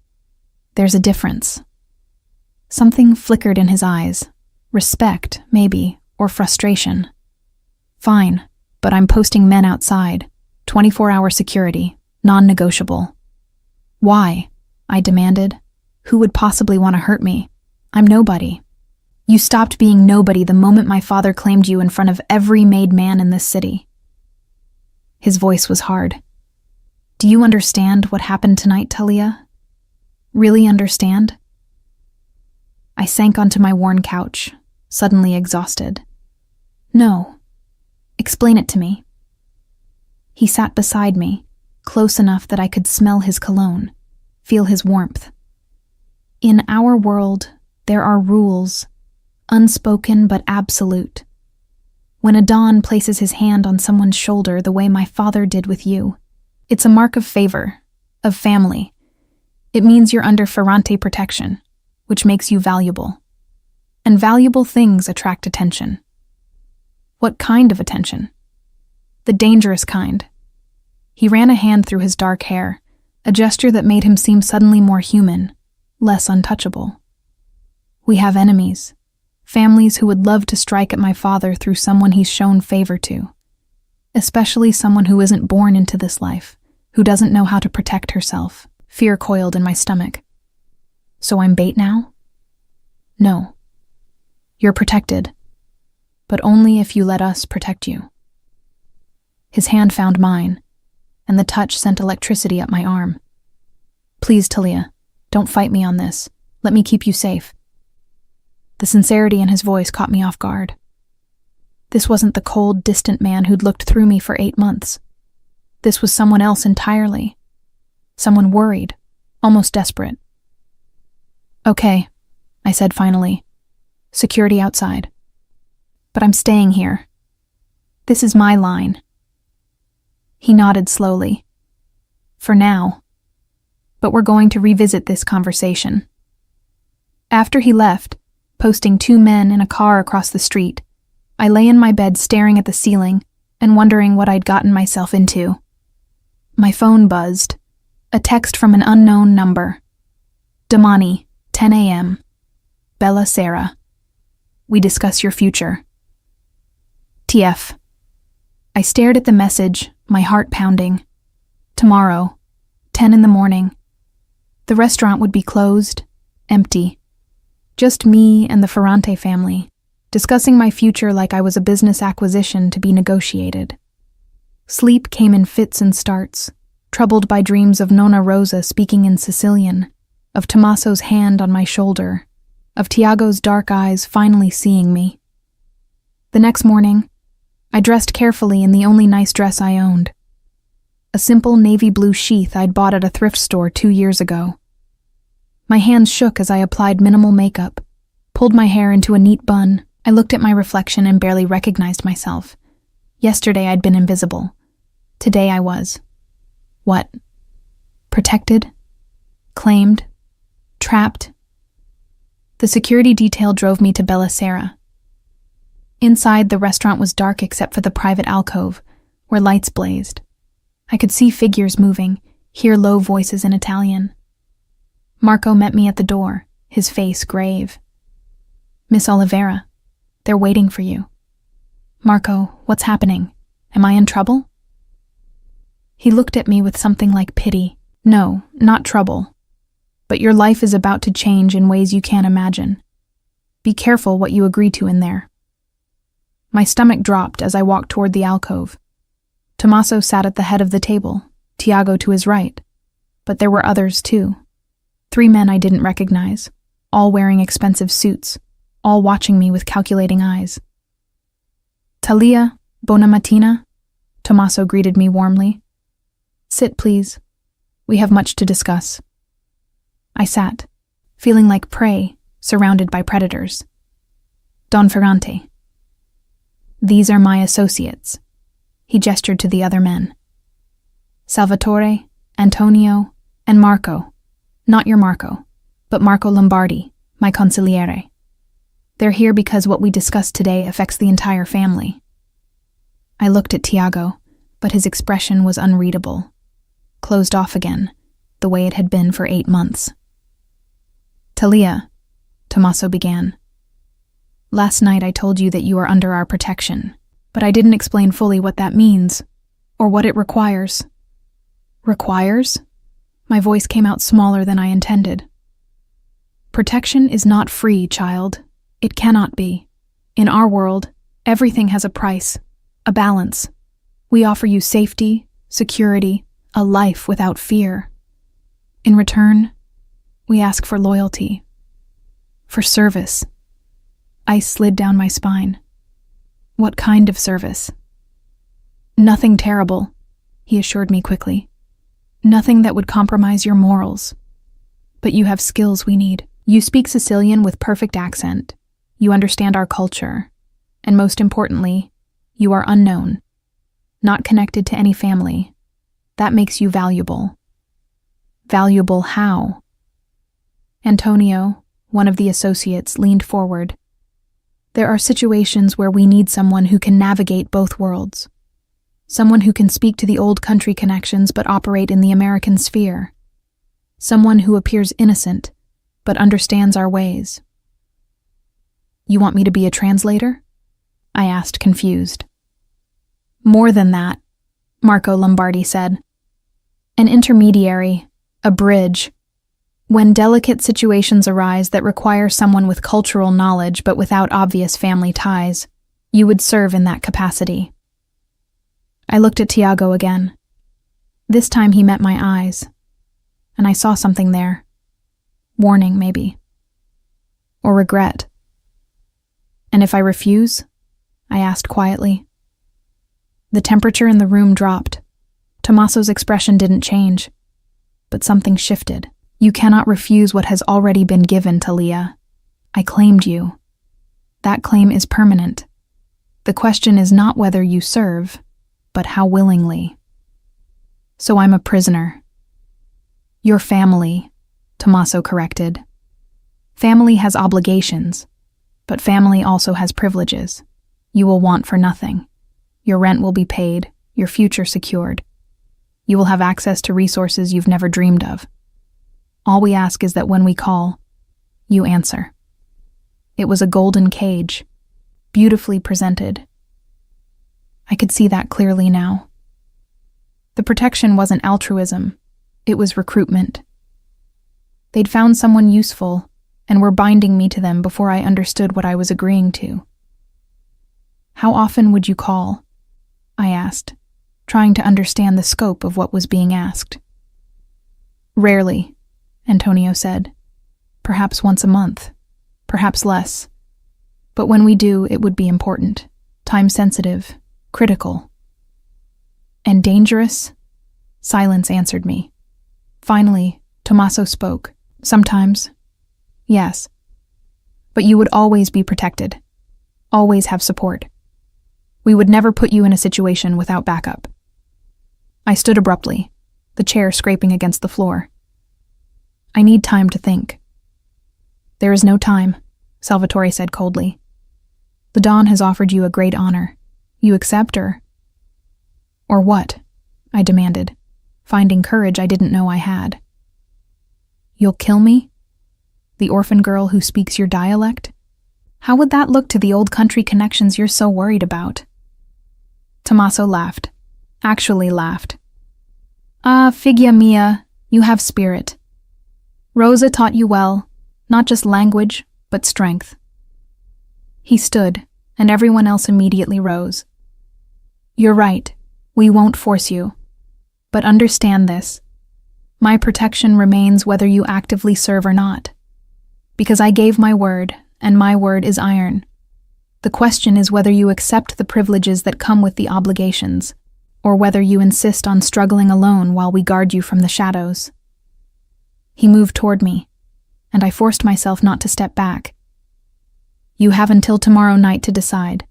There's a difference." Something flickered in his eyes. Respect, maybe, or frustration. "Fine, but I'm posting men outside. 24-hour security, non-negotiable." "Why?" I demanded. "Who would possibly want to hurt me? I'm nobody. You stopped being nobody the moment my father claimed you in front of every made man in this city." His voice was hard. "Do you understand what happened tonight, Talia? Really understand?" I sank onto my worn couch, suddenly exhausted. "No. Explain it to me." He sat beside me, close enough that I could smell his cologne, feel his warmth. "In our world, there are rules, unspoken but absolute. When a Don places his hand on someone's shoulder the way my father did with you, it's a mark of favor, of family. It means you're under Ferrante protection, which makes you valuable. And valuable things attract attention." "What kind of attention?" "The dangerous kind." He ran a hand through his dark hair, a gesture that made him seem suddenly more human, less untouchable. "We have enemies. Families who would love to strike at my father through someone he's shown favor to. Especially someone who isn't born into this life, who doesn't know how to protect herself." Fear coiled in my stomach. "So I'm bait now?" "No. You're protected. But only if you let us protect you." His hand found mine, and the touch sent electricity up my arm. "Please, Talia, don't fight me on this. Let me keep you safe." The sincerity in his voice caught me off guard. This wasn't the cold, distant man who'd looked through me for 8 months. This was someone else entirely. Someone worried, almost desperate. "Okay," I said finally. "Security outside. But I'm staying here. This is my line." He nodded slowly. "For now. But we're going to revisit this conversation." After he left, posting 2 men in a car across the street, I lay in my bed staring at the ceiling and wondering what I'd gotten myself into. My phone buzzed. A text from an unknown number. "Domani, 10 a.m. Bella Sera. We discuss your future." TF. I stared at the message, my heart pounding. Tomorrow, 10 in the morning. The restaurant would be closed, empty. Just me and the Ferrante family, discussing my future like I was a business acquisition to be negotiated. Sleep came in fits and starts, troubled by dreams of Nonna Rosa speaking in Sicilian, of Tommaso's hand on my shoulder, of Tiago's dark eyes finally seeing me. The next morning, I dressed carefully in the only nice dress I owned. A simple navy blue sheath I'd bought at a thrift store 2 years ago. My hands shook as I applied minimal makeup, pulled my hair into a neat bun. I looked at my reflection and barely recognized myself. Yesterday I'd been invisible. Today I was. What? Protected? Claimed? Trapped? The security detail drove me to Bella Sera. Inside, the restaurant was dark except for the private alcove, where lights blazed. I could see figures moving, hear low voices in Italian. Marco met me at the door, his face grave. "Miss Oliveira, they're waiting for you." "Marco, what's happening? Am I in trouble?" He looked at me with something like pity. "No, not trouble. But your life is about to change in ways you can't imagine. Be careful what you agree to in there." My stomach dropped as I walked toward the alcove. Tommaso sat at the head of the table, Tiago to his right. But there were others too. 3 men I didn't recognize, all wearing expensive suits, all watching me with calculating eyes. "Talia, buona mattina," Tommaso greeted me warmly. "Sit, please. We have much to discuss." I sat, feeling like prey, surrounded by predators. "Don Ferrante. These are my associates." He gestured to the other men. "Salvatore, Antonio, and Marco. Not your Marco, but Marco Lombardi, my consigliere. They're here because what we discussed today affects the entire family." I looked at Tiago, but his expression was unreadable. Closed off again, the way it had been for 8 months. "Talia," Tommaso began. "Last night I told you that you are under our protection, but I didn't explain fully what that means, or what it requires." "Requires?" My voice came out smaller than I intended. Protection is not free, child. It cannot be. In our world, everything has a price, a balance. We offer you safety, security, a life without fear. In return, we ask for loyalty, for service. Ice slid down my spine. What kind of service? Nothing terrible, he assured me quickly. Nothing that would compromise your morals. But you have skills we need. You speak Sicilian with perfect accent. You understand our culture. And most importantly, you are unknown, not connected to any family. That makes you valuable. Valuable how? Antonio, one of the associates, leaned forward. There are situations where we need someone who can navigate both worlds. Someone who can speak to the old country connections but operate in the American sphere. Someone who appears innocent but understands our ways. You want me to be a translator? I asked, confused. More than that, Marco Lombardi said. An intermediary, a bridge. When delicate situations arise that require someone with cultural knowledge but without obvious family ties, you would serve in that capacity. I looked at Tiago again. This time he met my eyes, and I saw something there. Warning, maybe. Or regret. And if I refuse? I asked quietly. The temperature in the room dropped. Tommaso's expression didn't change, but something shifted. You cannot refuse what has already been given, Talia. I claimed you. That claim is permanent. The question is not whether you serve, but how willingly. So I'm a prisoner. Your family, Tommaso corrected. Family has obligations, but family also has privileges. You will want for nothing. Your rent will be paid, your future secured. You will have access to resources you've never dreamed of. All we ask is that when we call, you answer. It was a golden cage, beautifully presented. I could see that clearly now. The protection wasn't altruism, it was recruitment. They'd found someone useful and were binding me to them before I understood what I was agreeing to. How often would you call? I asked, trying to understand the scope of what was being asked. Rarely, Antonio said. Perhaps once a month, perhaps less. But when we do, it would be important, time-sensitive, critical. And dangerous? Silence answered me. Finally, Tommaso spoke. Sometimes. Yes. But you would always be protected. Always have support. We would never put you in a situation without backup. I stood abruptly, the chair scraping against the floor. I need time to think. There is no time, Salvatore said coldly. The Don has offered you a great honor. You accept or what? I demanded, finding courage I didn't know I had. You'll kill me? The orphan girl who speaks your dialect? How would that look to the old country connections you're so worried about? Tommaso laughed. Actually laughed. Ah, figlia mia, you have spirit. Rosa taught you well, not just language, but strength. He stood, and everyone else immediately rose. You're right, we won't force you. But understand this. My protection remains whether you actively serve or not. Because I gave my word, and my word is iron. The question is whether you accept the privileges that come with the obligations, or whether you insist on struggling alone while we guard you from the shadows. He moved toward me, and I forced myself not to step back. You have until tomorrow night to decide.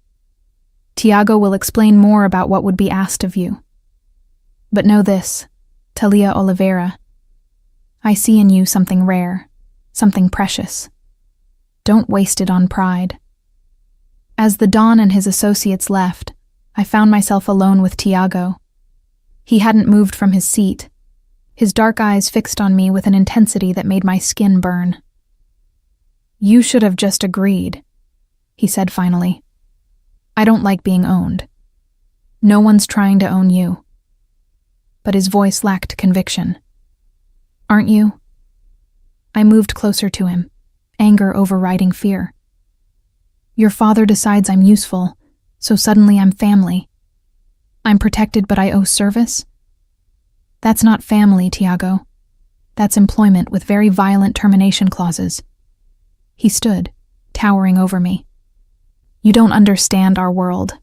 Tiago will explain more about what would be asked of you. But know this, Talia Oliveira. I see in you something rare, something precious. Don't waste it on pride. As the Don and his associates left, I found myself alone with Tiago. He hadn't moved from his seat, his dark eyes fixed on me with an intensity that made my skin burn. You should have just agreed, he said finally. I don't like being owned. No one's trying to own you. But his voice lacked conviction. Aren't you? I moved closer to him, anger overriding fear. Your father decides I'm useful, so suddenly I'm family. I'm protected, but I owe service? That's not family, Tiago. That's employment with very violent termination clauses. He stood, towering over me. You don't understand our world.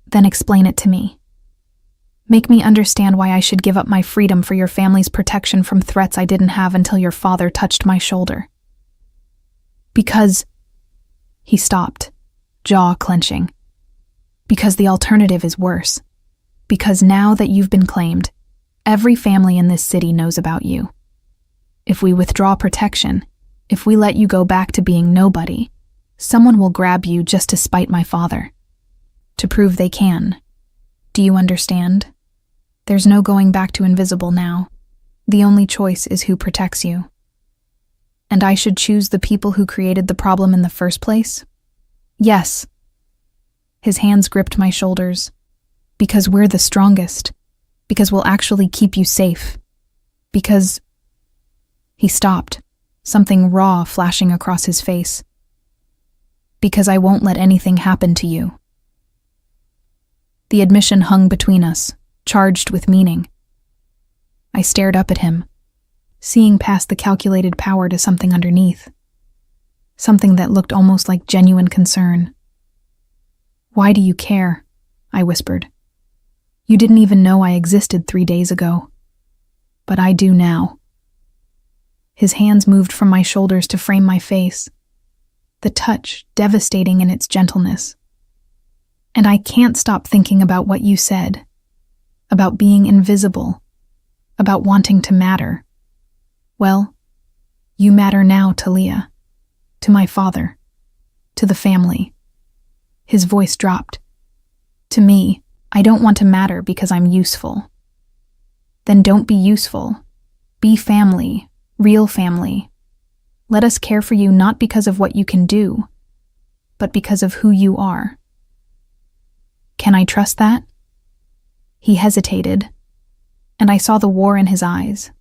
Then explain it to me. Make me understand why I should give up my freedom for your family's protection from threats I didn't have until your father touched my shoulder. Because... He stopped, jaw clenching. Because the alternative is worse. Because now that you've been claimed, every family in this city knows about you. If we withdraw protection, if we let you go back to being nobody, someone will grab you just to spite my father. To prove they can. Do you understand? There's no going back to invisible now. The only choice is who protects you. And I should choose the people who created the problem in the first place? Yes. His hands gripped my shoulders. Because we're the strongest. Because we'll actually keep you safe. Because... He stopped, something raw flashing across his face. Because I won't let anything happen to you. The admission hung between us, charged with meaning. I stared up at him, seeing past the calculated power to something underneath. Something that looked almost like genuine concern. Why do you care? I whispered. You didn't even know I existed 3 days ago. But I do now. His hands moved from my shoulders to frame my face, the touch devastating in its gentleness. And I can't stop thinking about what you said, about being invisible, about wanting to matter. Well, you matter now, Talia, to my father, to the family. His voice dropped. To me, I don't want to matter because I'm useful. Then don't be useful. Be family. Real family. Let us care for you not because of what you can do, but because of who you are. Can I trust that? He hesitated, and I saw the war in his eyes,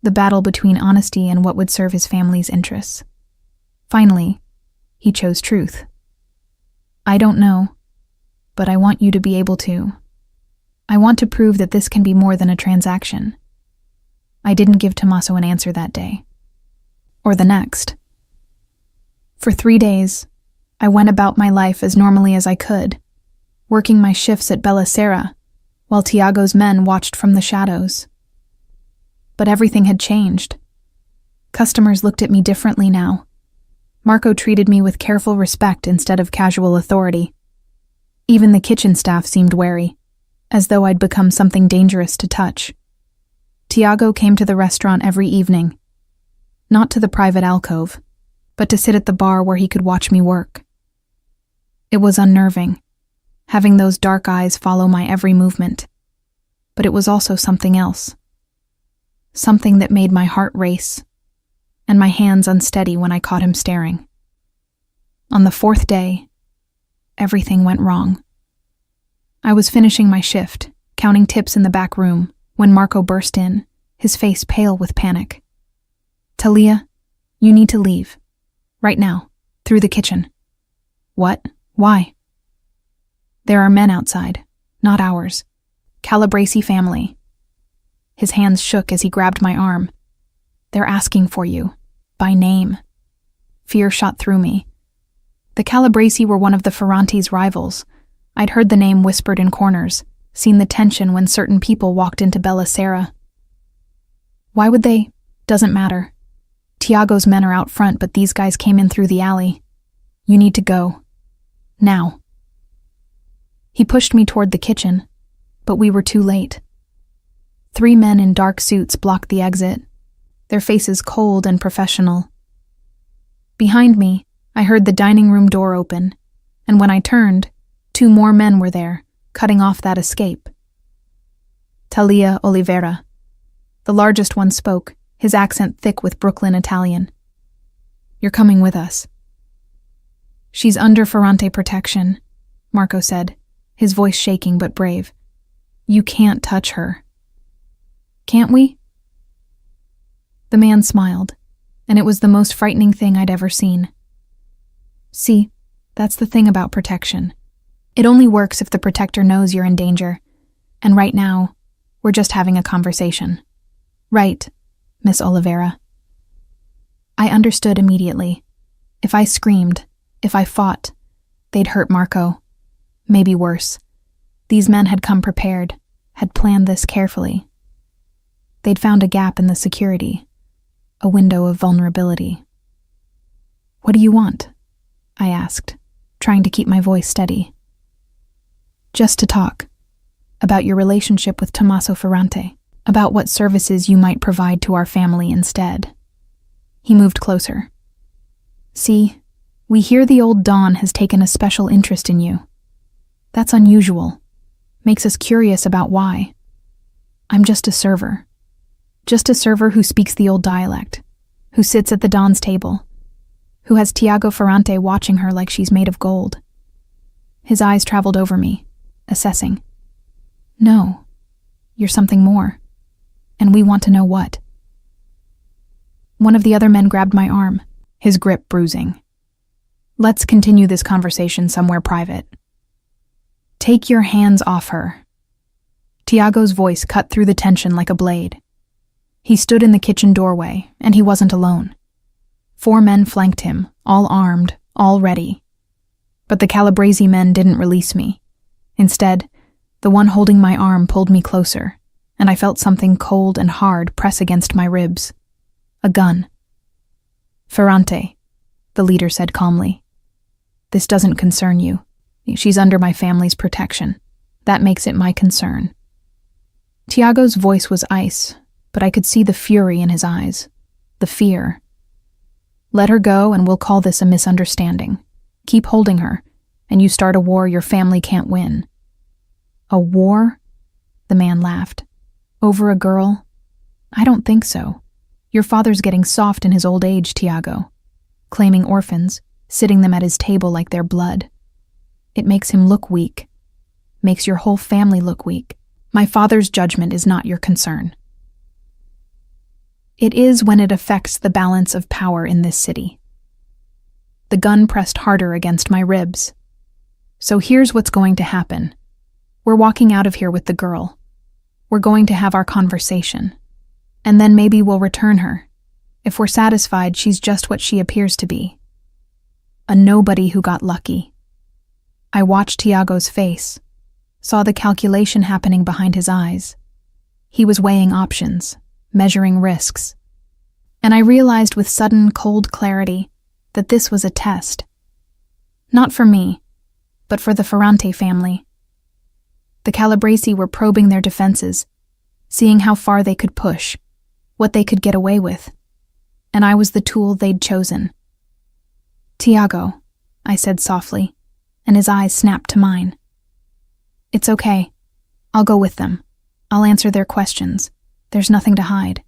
the battle between honesty and what would serve his family's interests. Finally, he chose truth. I don't know, but I want you to be able to. I want to prove that this can be more than a transaction. I didn't give Tommaso an answer that day. Or the next. For 3 days, I went about my life as normally as I could, working my shifts at Bella Sera, while Tiago's men watched from the shadows. But everything had changed. Customers looked at me differently now. Marco treated me with careful respect instead of casual authority. Even the kitchen staff seemed wary, as though I'd become something dangerous to touch. Tiago came to the restaurant every evening, not to the private alcove, but to sit at the bar where he could watch me work. It was unnerving, having those dark eyes follow my every movement, but it was also something else. Something that made my heart race, and my hands unsteady when I caught him staring. On the 4th day, everything went wrong. I was finishing my shift, counting tips in the back room, when Marco burst in, his face pale with panic. Talia, you need to leave. Right now, through the kitchen. What? Why? There are men outside, not ours. Calabresi family. His hands shook as he grabbed my arm. They're asking for you, by name. Fear shot through me. The Calabresi were one of the Ferranti's rivals. I'd heard the name whispered in corners, seen the tension when certain people walked into Bella Sera. Why would they? Doesn't matter. Tiago's men are out front, but these guys came in through the alley. You need to go. Now. He pushed me toward the kitchen, but we were too late. 3 men in dark suits blocked the exit, their faces cold and professional. Behind me, I heard the dining room door open, and when I turned, 2 more men were there, cutting off that escape. Talia Oliveira. The largest one spoke, his accent thick with Brooklyn Italian. You're coming with us. She's under Ferrante protection, Marco said, his voice shaking but brave. You can't touch her. Can't we? The man smiled, and it was the most frightening thing I'd ever seen. See, that's the thing about protection. It only works if the protector knows you're in danger, and right now, we're just having a conversation. Right, Miss Oliveira. I understood immediately. If I screamed, if I fought, they'd hurt Marco. Maybe worse. These men had come prepared, had planned this carefully. They'd found a gap in the security, a window of vulnerability. "What do you want?" I asked, trying to keep my voice steady. "Just to talk. About your relationship with Tommaso Ferrante. About what services you might provide to our family instead." He moved closer. "See, we hear the old Don has taken a special interest in you. That's unusual. Makes us curious about why. I'm just a server. Just a server who speaks the old dialect, who sits at the Don's table, who has Tiago Ferrante watching her like she's made of gold." His eyes traveled over me, assessing. "No, you're something more, and we want to know what." One of the other men grabbed my arm, his grip bruising. "Let's continue this conversation somewhere private." "Take your hands off her." Tiago's voice cut through the tension like a blade. He stood in the kitchen doorway, and he wasn't alone. 4 men flanked him, all armed, all ready. But the Calabrese men didn't release me. Instead, the one holding my arm pulled me closer, and I felt something cold and hard press against my ribs. A gun. "Ferrante," the leader said calmly. "This doesn't concern you. She's under my family's protection. That makes it my concern." Tiago's voice was ice, but I could see the fury in his eyes, the fear. "Let her go and we'll call this a misunderstanding. Keep holding her, and you start a war your family can't win." "A war?" The man laughed. "Over a girl? I don't think so. Your father's getting soft in his old age, Tiago. Claiming orphans, sitting them at his table like they're blood. It makes him look weak. Makes your whole family look weak. My father's judgment is not your concern." It is when it affects the balance of power in this city. The gun pressed harder against my ribs. "So here's what's going to happen. We're walking out of here with the girl. We're going to have our conversation. And then maybe we'll return her. If we're satisfied she's just what she appears to be. A nobody who got lucky." I watched Tiago's face, saw the calculation happening behind his eyes. He was weighing options, measuring risks. And I realized with sudden cold clarity that this was a test. Not for me, but for the Ferrante family. The Calabrese were probing their defenses, seeing how far they could push, what they could get away with. And I was the tool they'd chosen. "Tiago," I said softly, and his eyes snapped to mine. "It's okay. I'll go with them. I'll answer their questions. There's nothing to hide."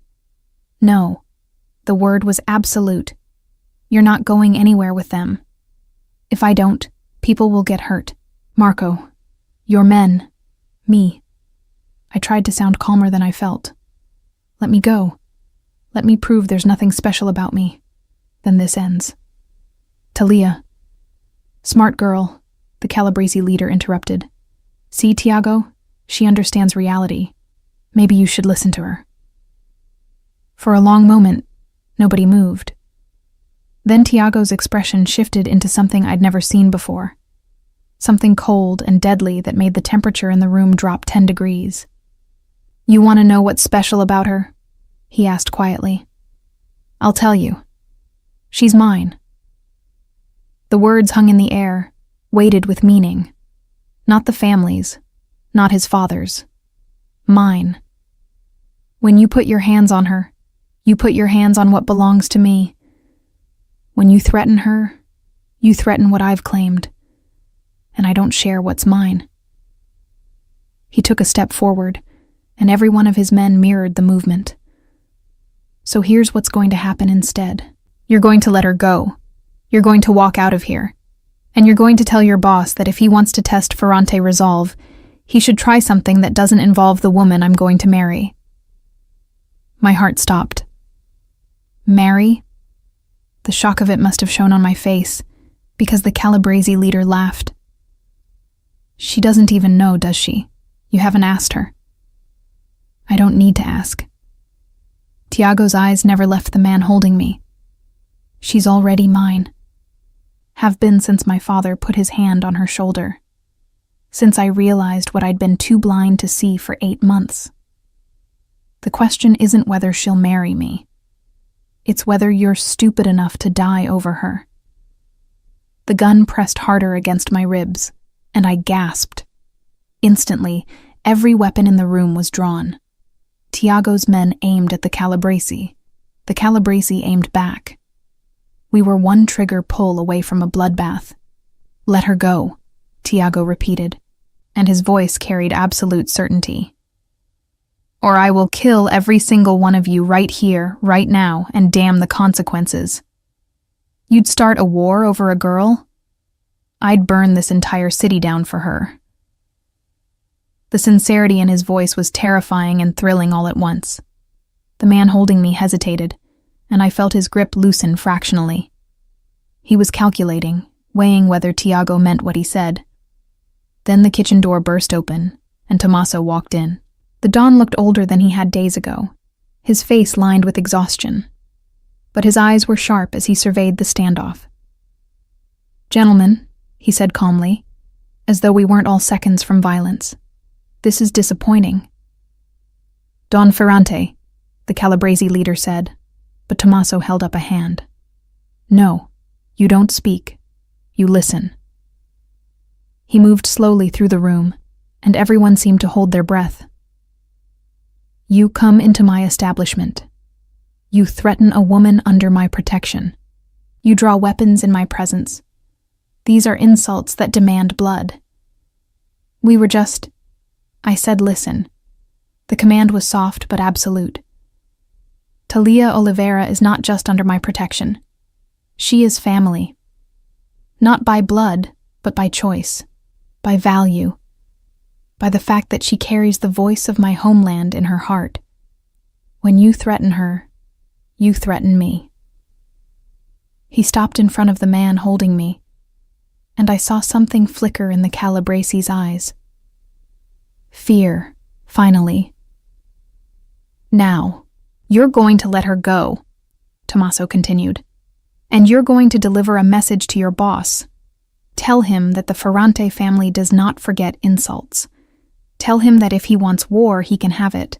"No." The word was absolute. "You're not going anywhere with them. If I don't, people will get hurt. Marco, your men, me." I tried to sound calmer than I felt. "Let me go. Let me prove there's nothing special about me. Then this ends." "Talia." "Smart girl," the Calabrese leader interrupted. "See, Tiago? She understands reality. Maybe you should listen to her." For a long moment, nobody moved. Then Tiago's expression shifted into something I'd never seen before. Something cold and deadly that made the temperature in the room drop 10 degrees. "You want to know what's special about her?" he asked quietly. "I'll tell you. She's mine." The words hung in the air, weighted with meaning. Not the family's, not his father's. Mine. When you put your hands on her, you put your hands on what belongs to me. When you threaten her, you threaten what I've claimed, and I don't share what's mine. He took a step forward, and every one of his men mirrored the movement. "So here's what's going to happen instead. You're going to let her go. You're going to walk out of here. And you're going to tell your boss that if he wants to test Ferrante resolve, he should try something that doesn't involve the woman I'm going to marry." My heart stopped. "Marry?" The shock of it must have shown on my face, because the Calabrese leader laughed. She doesn't even know, does she? You haven't asked her. I don't need to ask. Tiago's eyes never left the man holding me. She's already mine. Have been since my father put his hand on her shoulder. Since I realized what I'd been too blind to see for 8 months. The question isn't whether she'll marry me. It's whether you're stupid enough to die over her. The gun pressed harder against my ribs, and I gasped. Instantly, every weapon in the room was drawn. Tiago's men aimed at the Calabrese. The Calabrese aimed back. We were one trigger pull away from a bloodbath. Let her go, Tiago repeated, and his voice carried absolute certainty. Or I will kill every single one of you right here, right now, and damn the consequences. You'd start a war over a girl? I'd burn this entire city down for her. The sincerity in his voice was terrifying and thrilling all at once. The man holding me hesitated, and I felt his grip loosen fractionally. He was calculating, weighing whether Tiago meant what he said. Then the kitchen door burst open, and Tommaso walked in. The Don looked older than he had days ago, his face lined with exhaustion. But his eyes were sharp as he surveyed the standoff. Gentlemen, he said calmly, as though we weren't all seconds from violence. This is disappointing. Don Ferrante, the Calabrese leader said, but Tommaso held up a hand. No, you don't speak. You listen. He moved slowly through the room, and everyone seemed to hold their breath. You come into my establishment. You threaten a woman under my protection. You draw weapons in my presence. These are insults that demand blood. We were just... I said listen. The command was soft but absolute. Talia Oliveira is not just under my protection. She is family. Not by blood, but by choice, by value, by the fact that she carries the voice of my homeland in her heart. When you threaten her, you threaten me. He stopped in front of the man holding me, and I saw something flicker in the Calabrese's eyes. Fear, finally. Now, you're going to let her go, Tommaso continued, and you're going to deliver a message to your boss. Tell him that the Ferrante family does not forget insults. Tell him that if he wants war, he can have it.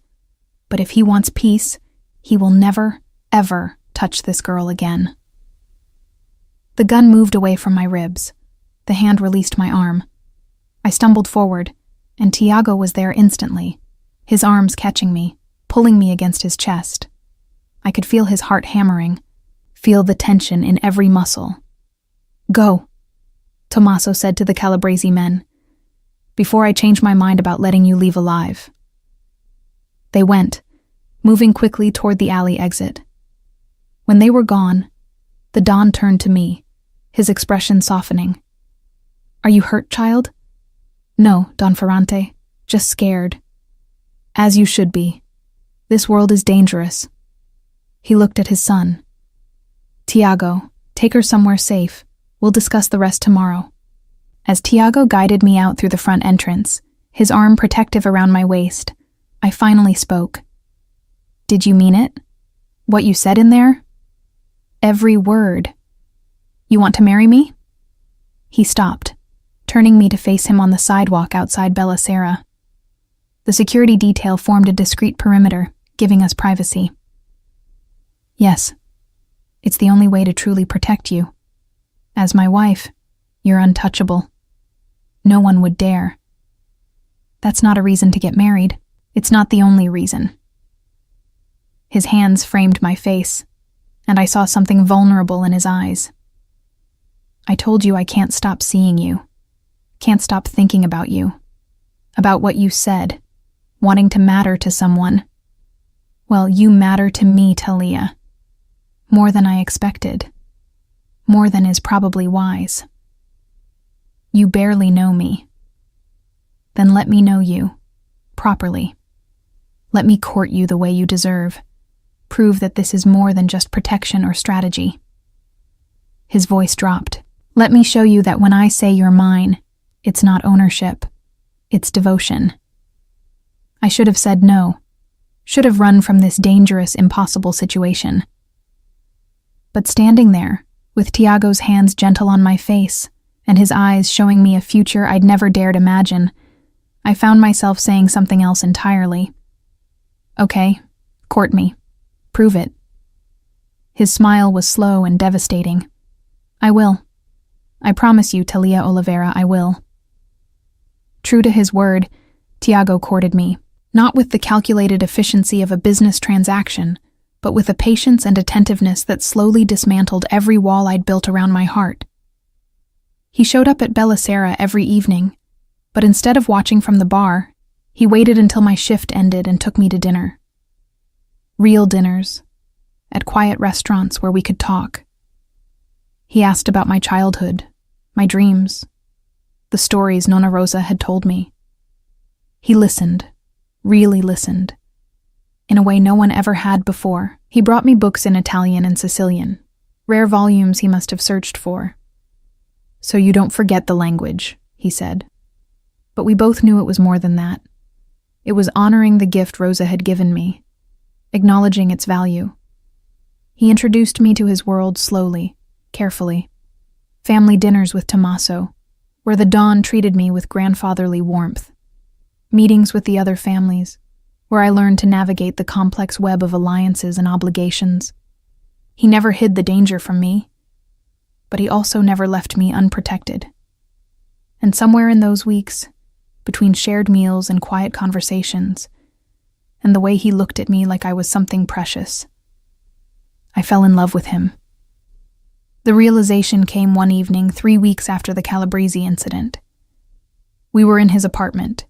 But if he wants peace, he will never, ever touch this girl again. The gun moved away from my ribs. The hand released my arm. I stumbled forward, and Tiago was there instantly, his arms catching me, pulling me against his chest. I could feel his heart hammering, feel the tension in every muscle. Go, Tommaso said to the Calabrese men, before I change my mind about letting you leave alive. They went, moving quickly toward the alley exit. When they were gone, the Don turned to me, his expression softening. Are you hurt, child? No, Don Ferrante, just scared. As you should be. This world is dangerous. He looked at his son. Tiago, take her somewhere safe. We'll discuss the rest tomorrow. As Tiago guided me out through the front entrance, his arm protective around my waist, I finally spoke. Did you mean it? What you said in there? Every word. You want to marry me? He stopped, turning me to face him on the sidewalk outside Bella Sera. The security detail formed a discreet perimeter, giving us privacy. Yes, it's the only way to truly protect you. As my wife, you're untouchable. No one would dare. That's not a reason to get married. It's not the only reason. His hands framed my face, and I saw something vulnerable in his eyes. I told you I can't stop seeing you. Can't stop thinking about you. About what you said. Wanting to matter to someone. Well, you matter to me, Talia. More than I expected. More than is probably wise. You barely know me. Then let me know you. Properly. Let me court you the way you deserve. Prove that this is more than just protection or strategy. His voice dropped. Let me show you that when I say you're mine, it's not ownership. It's devotion. I should have said no. Should have run from this dangerous, impossible situation. But standing there, with Tiago's hands gentle on my face, and his eyes showing me a future I'd never dared imagine, I found myself saying something else entirely. Okay, court me. Prove it. His smile was slow and devastating. I will. I promise you, Talia Oliveira, I will. True to his word, Tiago courted me, not with the calculated efficiency of a business transaction, but with a patience and attentiveness that slowly dismantled every wall I'd built around my heart. He showed up at Bella Sera every evening, but instead of watching from the bar, he waited until my shift ended and took me to dinner. Real dinners, at quiet restaurants where we could talk. He asked about my childhood, my dreams, the stories Nonna Rosa had told me. He listened, really listened, in a way no one ever had before. He brought me books in Italian and Sicilian, rare volumes he must have searched for. So you don't forget the language, he said. But we both knew it was more than that. It was honoring the gift Rosa had given me, acknowledging its value. He introduced me to his world slowly, carefully. Family dinners with Tommaso, where the Don treated me with grandfatherly warmth. Meetings with the other families, where I learned to navigate the complex web of alliances and obligations. He never hid the danger from me, but he also never left me unprotected. And somewhere in those weeks, between shared meals and quiet conversations, and the way he looked at me like I was something precious, I fell in love with him. The realization came one evening 3 weeks after the Calabrese incident. We were in his apartment.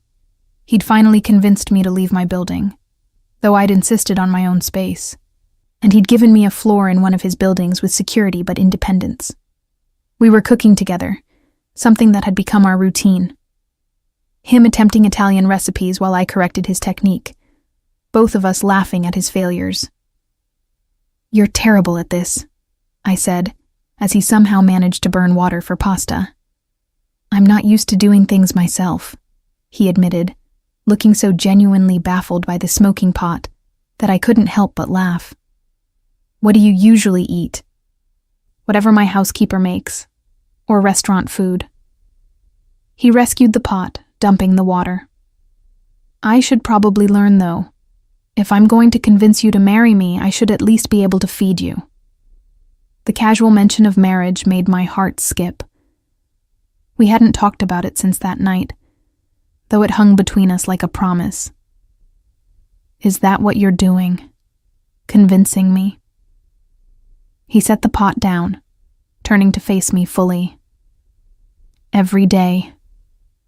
He'd finally convinced me to leave my building, though I'd insisted on my own space, and he'd given me a floor in one of his buildings with security but independence. We were cooking together, something that had become our routine. Him attempting Italian recipes while I corrected his technique, both of us laughing at his failures. You're terrible at this, I said, as he somehow managed to burn water for pasta. I'm not used to doing things myself, he admitted, looking so genuinely baffled by the smoking pot that I couldn't help but laugh. What do you usually eat? Whatever my housekeeper makes, or restaurant food. He rescued the pot, dumping the water. I should probably learn, though. If I'm going to convince you to marry me, I should at least be able to feed you. The casual mention of marriage made my heart skip. We hadn't talked about it since that night, though it hung between us like a promise. Is that what you're doing? Convincing me? He set the pot down, turning to face me fully. Every day,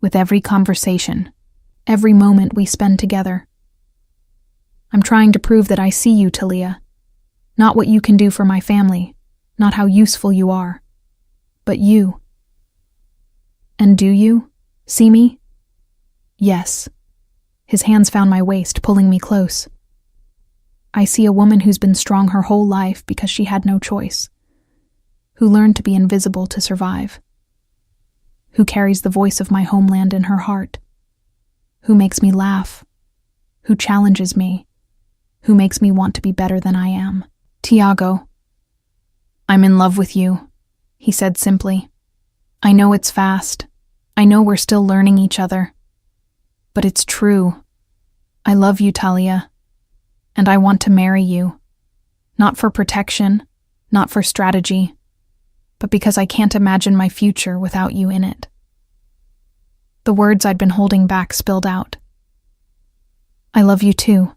with every conversation, every moment we spend together. I'm trying to prove that I see you, Talia. Not what you can do for my family, not how useful you are, but you. And do you see me? Yes. His hands found my waist, pulling me close. I see a woman who's been strong her whole life because she had no choice, who learned to be invisible to survive, who carries the voice of my homeland in her heart, who makes me laugh, who challenges me, who makes me want to be better than I am. Tiago. I'm in love with you, he said simply. I know it's fast. I know we're still learning each other. But it's true. I love you, Talia. And I want to marry you. Not for protection, not for strategy, but because I can't imagine my future without you in it. The words I'd been holding back spilled out. I love you too.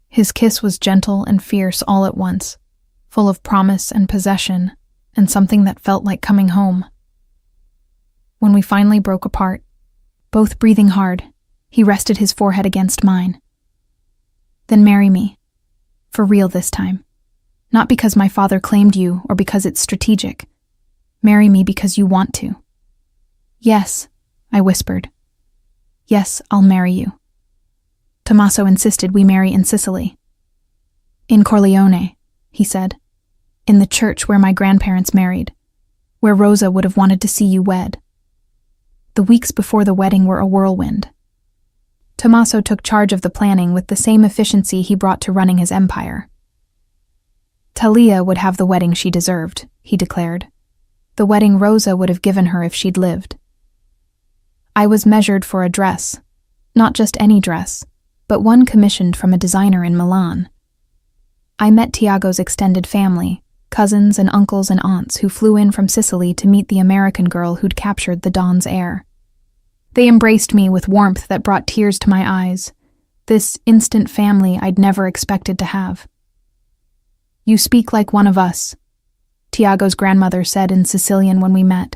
His kiss was gentle and fierce all at once, full of promise and possession, and something that felt like coming home. When we finally broke apart, both breathing hard, he rested his forehead against mine. Then marry me. For real this time. Not because my father claimed you or because it's strategic. Marry me because you want to. Yes, I whispered. Yes, I'll marry you. Tommaso insisted we marry in Sicily. In Corleone, he said. In the church where my grandparents married, where Rosa would have wanted to see you wed. The weeks before the wedding were a whirlwind. Tommaso took charge of the planning with the same efficiency he brought to running his empire. Talia would have the wedding she deserved, he declared. The wedding Rosa would have given her if she'd lived. I was measured for a dress, not just any dress, but one commissioned from a designer in Milan. I met Tiago's extended family, cousins and uncles and aunts who flew in from Sicily to meet the American girl who'd captured the Don's heir. They embraced me with warmth that brought tears to my eyes, this instant family I'd never expected to have. You speak like one of us, Tiago's grandmother said in Sicilian when we met.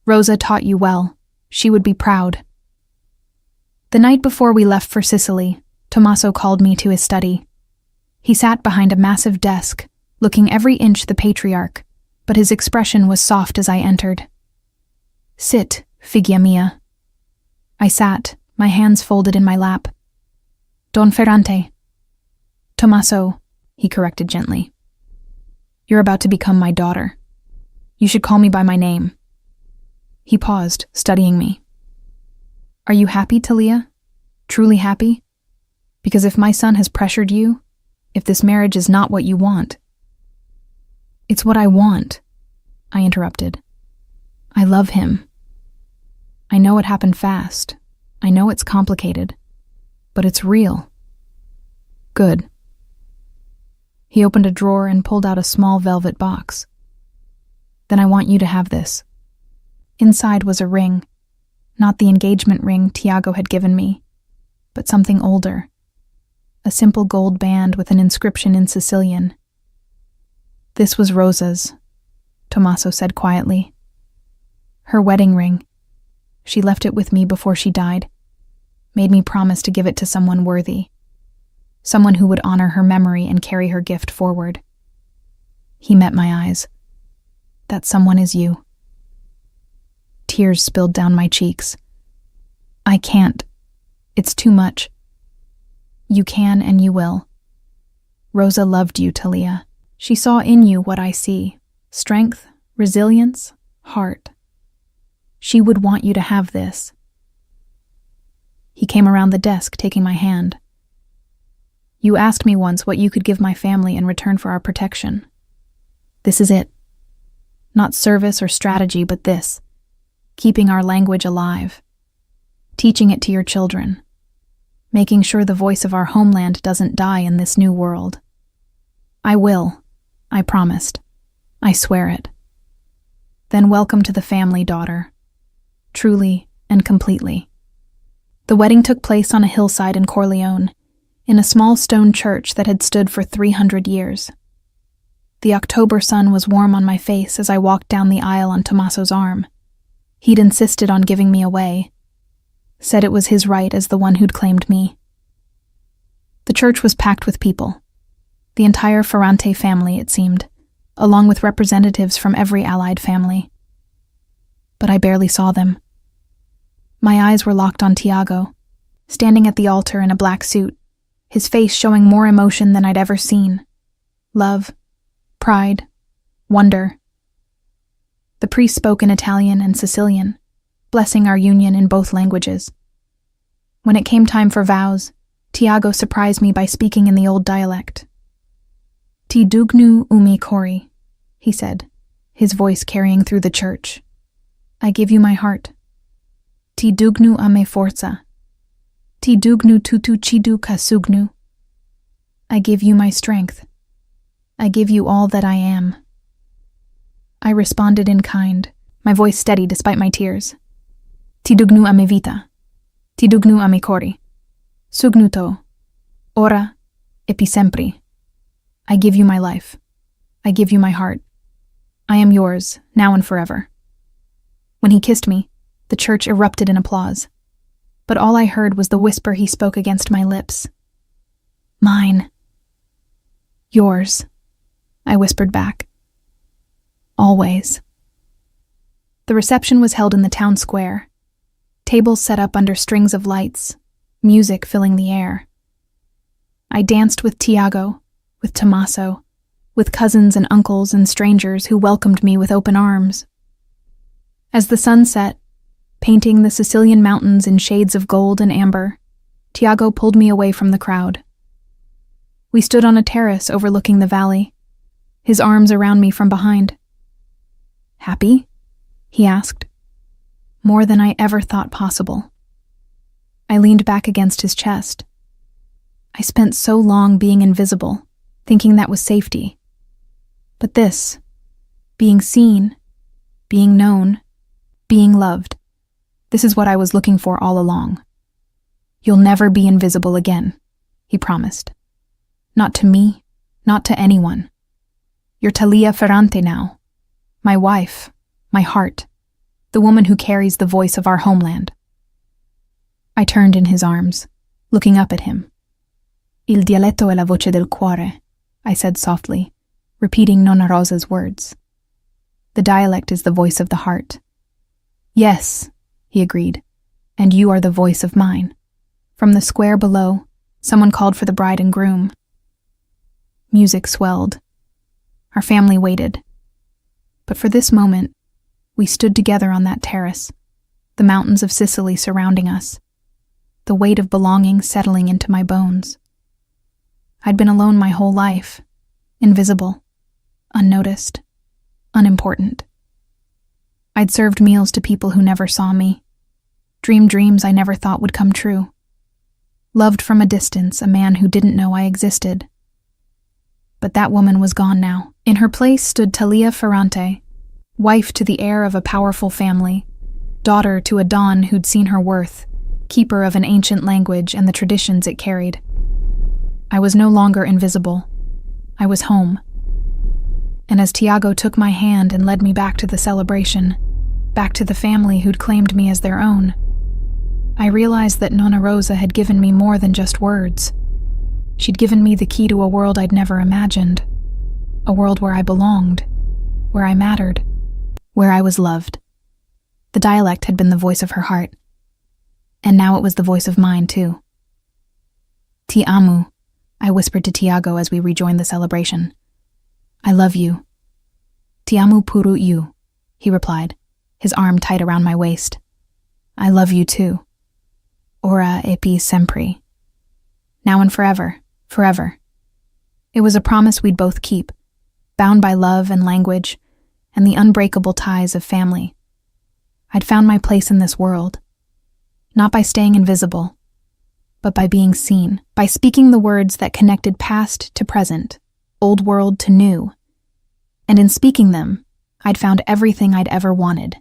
Rosa taught you well. She would be proud. The night before we left for Sicily, Tommaso called me to his study. He sat behind a massive desk, looking every inch the patriarch, but his expression was soft as I entered. Sit, figlia mia. I sat, my hands folded in my lap. Don Ferrante. Tommaso, he corrected gently. You're about to become my daughter. You should call me by my name. He paused, studying me. Are you happy, Talia? Truly happy? Because if my son has pressured you, if this marriage is not what you want— It's what I want, I interrupted. I love him. I know it happened fast. I know it's complicated. But it's real. Good. He opened a drawer and pulled out a small velvet box. Then I want you to have this. Inside was a ring, not the engagement ring Tiago had given me, but something older. A simple gold band with an inscription in Sicilian. This was Rosa's, Tommaso said quietly. Her wedding ring. She left it with me before she died, made me promise to give it to someone worthy, someone who would honor her memory and carry her gift forward. He met my eyes. That someone is you. Tears spilled down my cheeks. I can't. It's too much. You can and you will. Rosa loved you, Talia. She saw in you what I see: strength, resilience, heart. She would want you to have this. He came around the desk, taking my hand. You asked me once what you could give my family in return for our protection. This is it. Not service or strategy, but this. Keeping our language alive. Teaching it to your children. Making sure the voice of our homeland doesn't die in this new world. I will. I promised. I swear it. Then welcome to the family, daughter. Truly and completely. The wedding took place on a hillside in Corleone, in a small stone church that had stood for 300 years. The October sun was warm on my face as I walked down the aisle on Tommaso's arm. He'd insisted on giving me away. Said it was his right as the one who'd claimed me. The church was packed with people. The entire Ferrante family, it seemed, along with representatives from every allied family. But I barely saw them. My eyes were locked on Tiago, standing at the altar in a black suit, his face showing more emotion than I'd ever seen. Love, pride, wonder. The priest spoke in Italian and Sicilian, blessing our union in both languages. When it came time for vows, Tiago surprised me by speaking in the old dialect. Ti dugnu umi cori, he said, his voice carrying through the church. I give you my heart. Ti dugnu a me forza. Ti dugnu tutu chidu kasugnu. I give you my strength. I give you all that I am. I responded in kind, my voice steady despite my tears. Ti dugnu a me vita. Ti dugnu a me cori. Sugnuto. Ora. Epi sempre. I give you my life. I give you my heart. I am yours, now and forever. When he kissed me, the church erupted in applause. But all I heard was the whisper he spoke against my lips. Mine. Yours, I whispered back. Always. The reception was held in the town square. Tables set up under strings of lights, music filling the air. I danced with Tiago, with Tommaso, with cousins and uncles and strangers who welcomed me with open arms. As the sun set, painting the Sicilian mountains in shades of gold and amber, Tiago pulled me away from the crowd. We stood on a terrace overlooking the valley, his arms around me from behind. "Happy?" he asked. More than I ever thought possible. I leaned back against his chest. I spent so long being invisible, thinking that was safety. But this, being seen, being known, being loved, this is what I was looking for all along. "You'll never be invisible again," he promised. "Not to me, not to anyone. You're Talia Ferrante now, my wife, my heart, the woman who carries the voice of our homeland." I turned in his arms, looking up at him. "Il dialetto è la voce del cuore," I said softly, repeating Nonna Rosa's words. "The dialect is the voice of the heart." "Yes," he agreed, "and you are the voice of mine." From the square below, someone called for the bride and groom. Music swelled. Our family waited. But for this moment, we stood together on that terrace, the mountains of Sicily surrounding us, the weight of belonging settling into my bones. I'd been alone my whole life, invisible, unnoticed, unimportant. I'd served meals to people who never saw me, dreamed dreams I never thought would come true, loved from a distance a man who didn't know I existed. But that woman was gone now. In her place stood Talia Ferrante, wife to the heir of a powerful family, daughter to a Don who'd seen her worth, keeper of an ancient language and the traditions it carried. I was no longer invisible. I was home. And as Tiago took my hand and led me back to the celebration, back to the family who'd claimed me as their own, I realized that Nonna Rosa had given me more than just words. She'd given me the key to a world I'd never imagined, a world where I belonged, where I mattered, where I was loved. The dialect had been the voice of her heart, and now it was the voice of mine too. "Ti amo," I whispered to Tiago as we rejoined the celebration. "I love you." "Ti amo puru you," he replied, his arm tight around my waist. "I love you too. Ora e pi sempre." Now and forever, forever. It was a promise we'd both keep, bound by love and language, and the unbreakable ties of family. I'd found my place in this world, not by staying invisible, but by being seen, by speaking the words that connected past to present, old world to new. And in speaking them, I'd found everything I'd ever wanted.